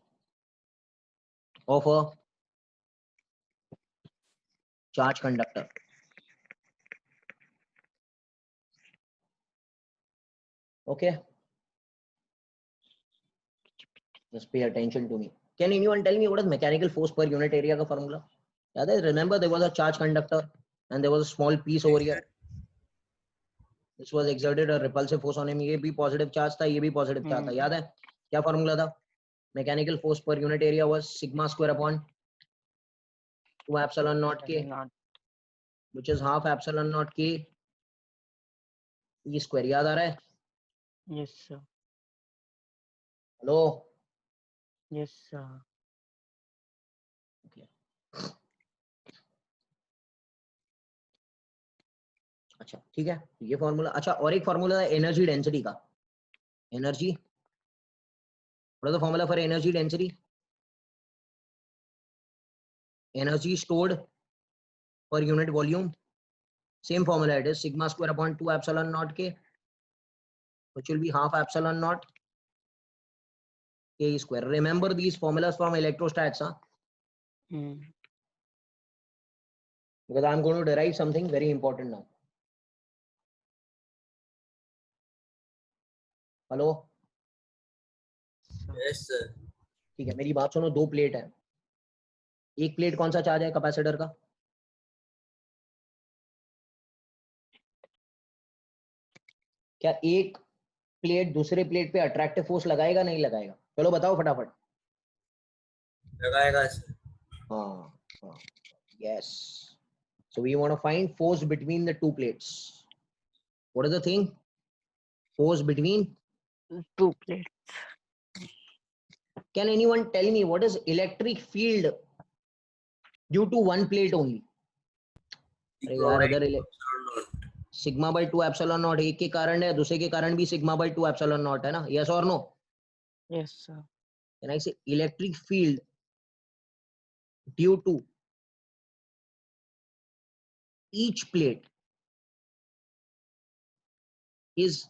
of a charge conductor. Okay, just pay attention to me. Can anyone tell me what is mechanical force per unit area का formula? याद है? Remember there was a charge conductor and there was a small piece over here. This was exerted a repulsive force on him. ये भी positive charge था, ये भी positive charge था. याद है? क्या formula था? Mechanical force per unit area was sigma square upon 2 epsilon naught k, which is half epsilon naught k e square. याद आ रहा है? Yes, sir. Hello? Yes, sir. Okay. अच्छा ठीक है, ये फॉर्मूला. अच्छा, और एक फॉर्मूला है एनर्जी डेंसिटी का. Energy, what is the formula for energy density? Energy stored per unit volume. Same formula, it is sigma square upon 2 epsilon naught k, which will be half epsilon naught k square. Remember these formulas from electrostats, huh? Because I'm going to derive something very important now. Hello, yes sir. ठीक है, मेरी बात सुनो. दो प्लेट है. एक प्लेट कौन सा चार्ज है कैपेसिटर का? क्या एक प्लेट दूसरे प्लेट पे अट्रैक्टिव फोर्स लगाएगा नहीं लगाएगा? चलो बताओ फटाफट. लगाएगा सर. हाँ, yes. So we want to find force between the two plates. What is the thing? Force between 2 plates. Can anyone tell me what is electric field due to one plate only? अरे यार, इधर सिग्मा बाय 2 एप्सिलॉन नॉट. एक के कारण है, दूसरे के कारण भी सिग्मा बाय 2 एप्सिलॉन नॉट है ना? यस और no? Yes, sir. Can I say electric field due to each plate is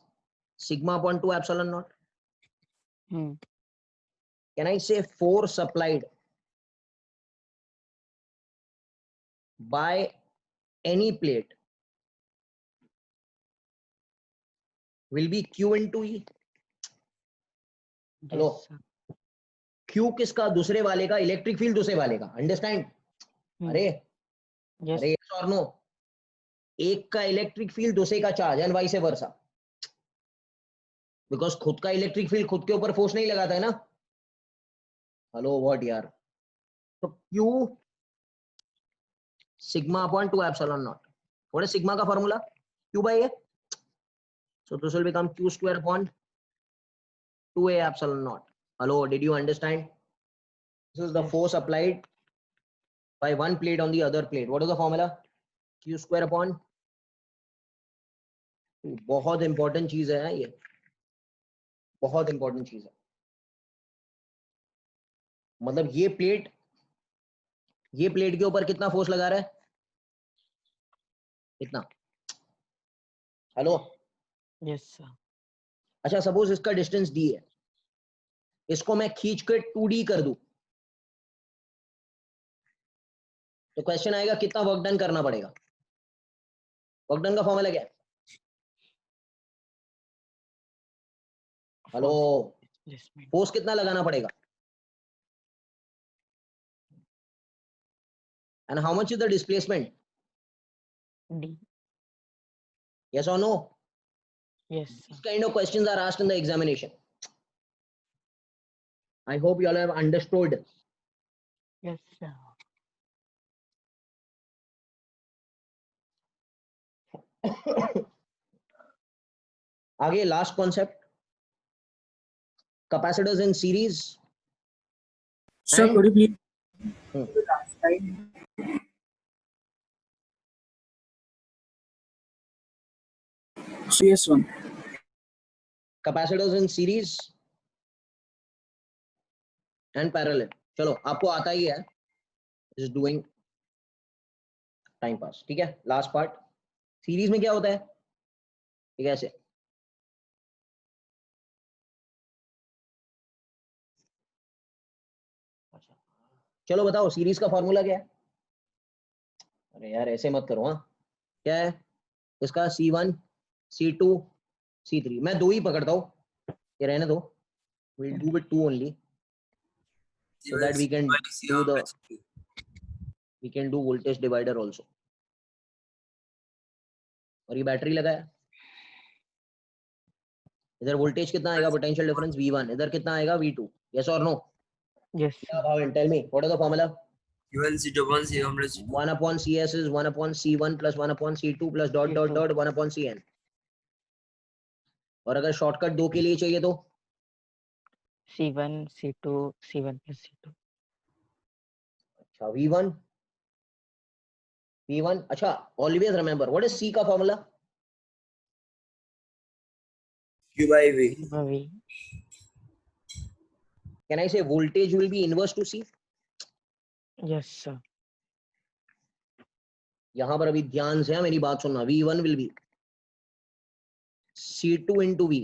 sigma upon 2 epsilon naught? Can I say force applied by any plate will be Q into E? Hello, Q किसका? दूसरे वाले का. इलेक्ट्रिक फील्ड दूसरे वाले का. अंडरस्टैंड? अरे अरे, yes or no? एक का इलेक्ट्रिक फील्ड दूसरे का charge and vice versa. Because खुद का इलेक्ट्रिक फील्ड खुद के ऊपर फोर्स नहीं लगाता है ना. हेलो, व्हाट यार? तो Q sigma upon 2 epsilon naught. What is sigma का formula? Q by A. So this will become Q square upon 2A epsilon naught. Hello, did you understand? This is the force applied by one plate on the other plate. What is the formula? Q square upon. बहुत इंपॉर्टेंट चीज है ये, बहुत इंपॉर्टेंट चीज है. मतलब ये प्लेट के ऊपर कितना फोर्स लगा रहा है? कितना? हेलो? Yes, sir. अच्छा, सपोज इसका डिस्टेंस डी है, इसको मैं खींच कर 2D कर दूं, तो क्वेश्चन आएगा कितना वर्क डन करना पड़ेगा? वर्क डन का फॉर्मूला क्या है? हेलो, फोर्स कितना लगाना पड़ेगा? And how much is the displacement? D. Yes or no? Yes, sir. These kind of questions are asked in the examination. I hope you all have understood. Yes, sir. आगे last concept, capacitors in series. Sir, could you please? Yes, one. Capacitors in series and parallel. चलो, आपको आता ही है, इज डूइंग टाइम पास. ठीक है, लास्ट पार्ट. सीरीज में क्या होता है? ठीक है, ऐसे चलो बताओ सीरीज का फॉर्मूला क्या है? अरे यार ऐसे मत करो। हाँ क्या है इसका? C1 C2 C3। मैं दो ही पकड़ता हूँ, ये रहने दो। we'll do with 2 only so that we can do voltage divider also। और ये बैटरी लगाया, इधर वोल्टेज कितना आएगा? Potential difference V1। इधर कितना आएगा? V2। यस और नो? Yes, क्या sir. भाव? Tell me what is the formula? Q1 C2 upon C1 plus C2. 1 upon CS is 1 upon C1 plus 1 upon C2 plus dot dot C2. dot 1 upon Cn। और अगर शॉर्टकट 2 के लिए चाहिए तो C1, C2, C1 plus C2. अच्छा V1 अच्छा always remember what is C का formula? Q by V. V. Can I say voltage will be inverse to C? Yes, sir. यहां पर अभी ध्यान से मेरी बात सुनना। V1 will be C2 into V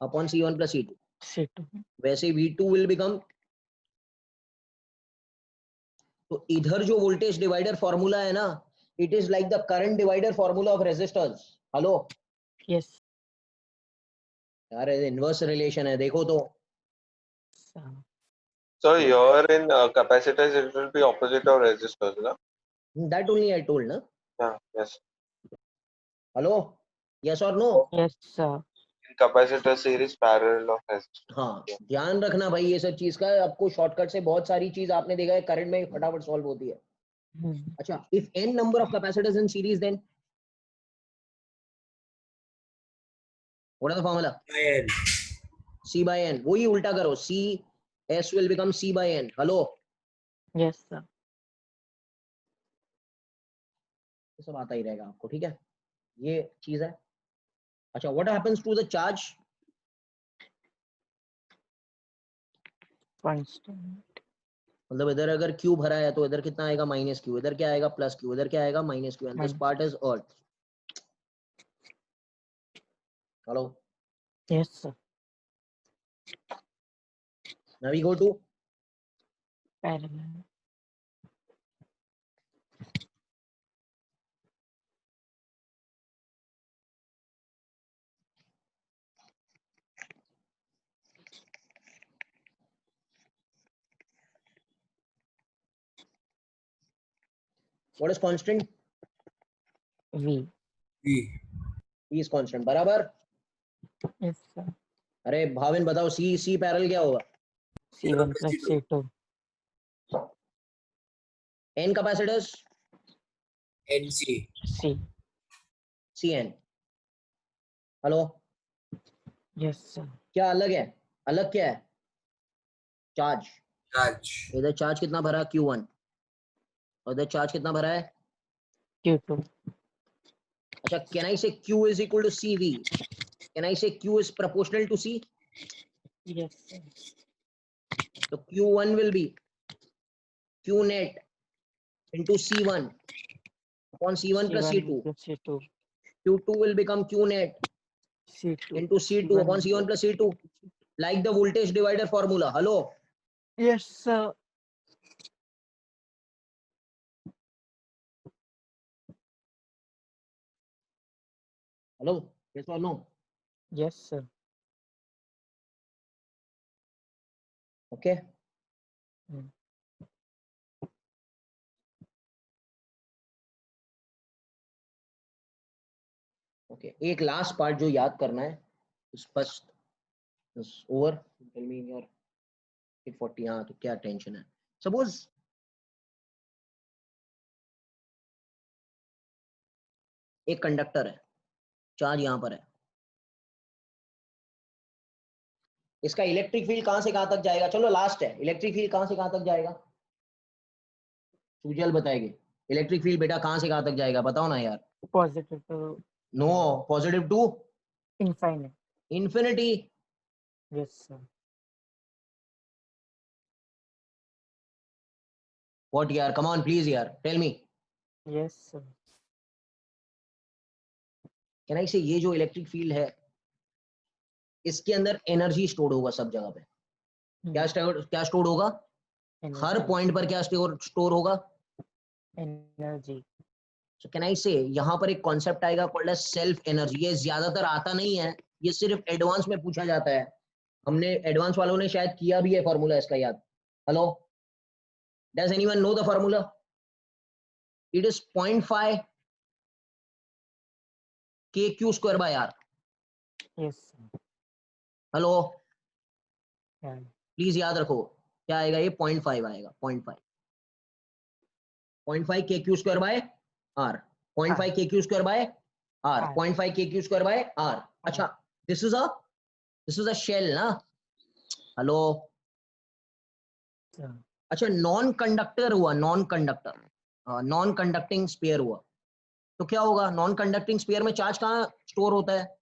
upon C1 plus C2। C2. वैसे V2 विल बिकम, तो इधर जो वोल्टेज डिवाइडर फॉर्मूला है ना, it is like the current divider formula of resistors. Hello Yes, यार इनवर्स रिलेशन है, देखो तो। sir. So here in capacitors, it will be opposite of resistors, na? That only I told ना। Yeah, yes. हेलो यस और no? Yes, sir. In capacitor series parallel of resistors. हाँ ध्यान रखना भाई ये सब चीज का। आपको शॉर्टकट से बहुत सारी चीज आपने देखा है करंट में फटाफट सॉल्व होती है। अच्छा if n number of capacitors in series then what is the formula? N. C by n। वही उल्टा करो, C S will become C by n। Hello Yes, sir. ये सब आता ही रहेगा आपको, ठीक है? ये चीज है। अच्छा what happens to the charge? Constant. मतलब इधर अगर Q भरा है तो इधर कितना आएगा? Minus Q। इधर क्या आएगा? Plus Q। इधर क्या आएगा? Minus Q। And this Minus. Part is earth. Hello Yes, sir. Now we go to Parallel. What is constant? V. V. E is constant बराबर। Yes, sir. अरे भाविन बताओ C पैरेलल क्या होगा? C1 plus C2. n capacitors NC. C. Cn। Hello Yes, sir. क्या अलग है? अलग क्या है? चार्ज। Charge. इधर चार्ज कितना भरा? Q1। और इधर चार्ज कितना भरा है? Q2. अच्छा कैन आई से Q is equal to CV? Can I से Q is proportional to C? Yes, sir. तो Q1 will be Q net into C1 upon C1 plus C2। plus C2. Q2 will become Q net C2. into C2 upon C1 plus C2, like the voltage divider formula। hello Yes, sir. hello yes or no? Yes, sir. okay okay एक लास्ट पार्ट जो याद करना है स्पष्ट ओवर। Tell me in your 840। हाँ तो क्या टेंशन है? सपोज एक कंडक्टर है, चार्ज यहां पर है, इसका इलेक्ट्रिक फील्ड कहां से कहां तक जाएगा? चलो लास्ट है, इलेक्ट्रिक फील्ड कहां से कहां तक जाएगा? सुजल बताएगी इलेक्ट्रिक फील्ड बेटा कहां से कहां तक जाएगा? बताओ ना यार। Positive to no positive to infinite. Infinity. Yes, sir. What यार? कम ऑन प्लीज यार tell me. Yes, sir. Can I say ये जो इलेक्ट्रिक फील्ड है इसके अंदर एनर्जी स्टोर होगा सब जगह पे। क्या स्टोर होगा? हर पॉइंट पर क्या स्टोर होगा? एनर्जी। सो कैन आई से यहाँ पर एक कॉन्सेप्ट आएगा कॉल्ड एज सेल्फ एनर्जी। ये ज्यादातर आता नहीं है, ये सिर्फ एडवांस में पूछा जाता है। हमने एडवांस वालों ने शायद किया भी है फॉर्मूला इसका याद। Hello, does anyone know the formula? It is 0.5 kq square by r. Yes hello, sir. Please याद रखो क्या आएगा, ये 0.5 आएगा। 0.5 kq square by r, 0.5 kq square by r, 0.5 kq square by r. अच्छा, this is a shell ना? हेलो, अच्छा, नॉन कंडक्टर हुआ, नॉन कंडक्टिंग स्फीयर हुआ, तो क्या होगा? नॉन कंडक्टिंग स्फीयर में चार्ज कहाँ स्टोर होता है?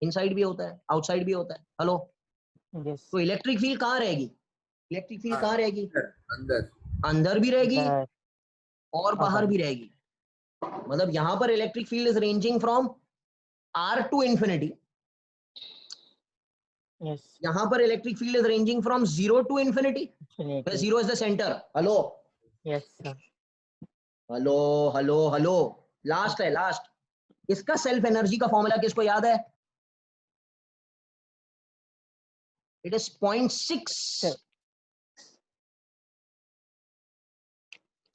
इनसाइड भी होता है, आउटसाइड भी होता है। हेलो, यस तो इलेक्ट्रिक फील्ड कहाँ रहेगी? इलेक्ट्रिक फील्ड कहाँ रहेगी? अंदर अंदर भी रहेगी सर। और बाहर भी रहेगी। मतलब यहाँ पर electric field is ranging from r to infinity, yes यहाँ पर electric field is ranging from 0 to infinity, where 0 is the center. Hello yes sir. Hello hello hello, last है, लास्ट। इसका सेल्फ एनर्जी का फॉर्मूला किसको याद है? It is 0.6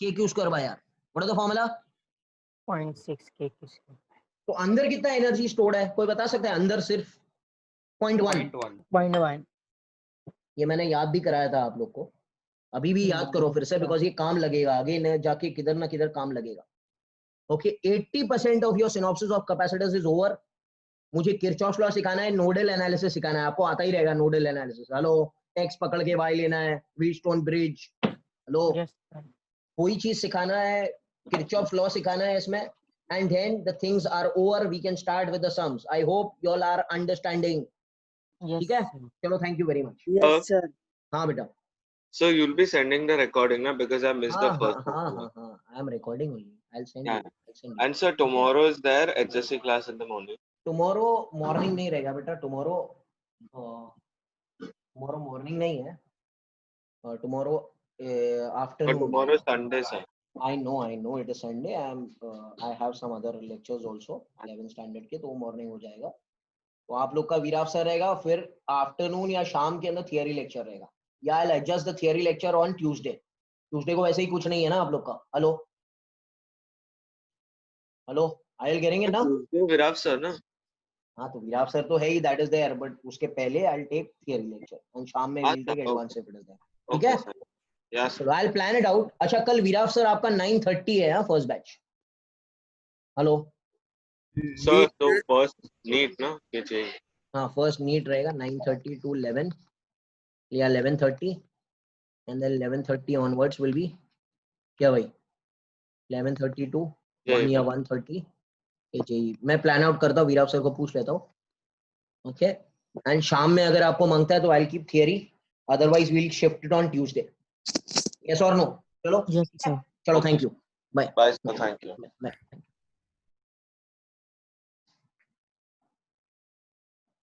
kq square by r. What is the formula? 0.6 kq square. तो अंदर कितना एनर्जी स्टोर्ड है, कोई बता सकता है? अंदर सिर्फ 0.1। 0.1 ये मैंने याद भी कराया था आप लोग को, अभी भी याद करो फिर से, बिकॉज ये काम लगेगा आगे न जाके, किधर ना किधर काम लगेगा। Okay, 80% of your synopsis of capacitors is over. मुझे किरचॉफ लॉ सिखाना है, नोडल एनालिसिस सिखाना है, आपको आता ही रहेगा नोडल एनालिसिस। हेलो, एक्स पकड़ के वाई लेना है, Wheatstone bridge. Hello, yes sir. कोई चीज सिखाना है, किरचॉफ लॉ सिखाना है इसमें, and then the things are over, we can start with the sums. I hope you all are understanding. Yes ठीक है, सर। चलो, thank you very much. Yes, sir. हाँ बेटा, So you'll be sending the recording now because I missed हाँ the first हाँ one. हाँ, I am recording only. I'll send Yeah. you. I'll send you. And sir, tomorrow is there HSC class in the morning. Tomorrow morning नहीं रहेगा बेटा, tomorrow morning नहीं है, tomorrow But afternoon. tomorrow is Sunday, sir. I know it is Sunday. I have some other lectures also 11 standard के, तो वो morning हो जाएगा। तो आप लोग का वीराव सर रहेगा, फिर आफ्टरनून या शाम के अंदर थियरी लेक्चर रहेगा, या I'll adjust the theory lecture on Tuesday. Tuesday को वैसे ही कुछ नहीं है ना आप लोग का। Hello hello, I will getting it now. Tuesday, Viraj sir, ना? हाँ, तो वीराव सर तो है ही, दैट इज देयर, बट उसके पहले I will take theory lecture and शाम में will take advance if it is there. ठीक है, Okay, sir. Yes. so I'll plan it out. अच्छा, कल वीराव सर आपका 9:30 है, हाँ, first batch. Hello, Sir, so first NEET, ना? ये चाहिए। हाँ, फर्स्ट नीट रहेगा 9:30 to 11 या 11:30, and then 11:30 onwards will be क्या भाई, 11:30 to 1 या 1:30 JEE। मैं प्लान आउट करता हूँ, वीराव सर को पूछ लेता हूँ। ओके, एंड शाम में अगर आपको मांगता है तो I keep theory, otherwise we'll shift it on Tuesday. Yes और नो? चलो, यस सर। चलो, thank you, bye Bye, sir. Thank you. Bye.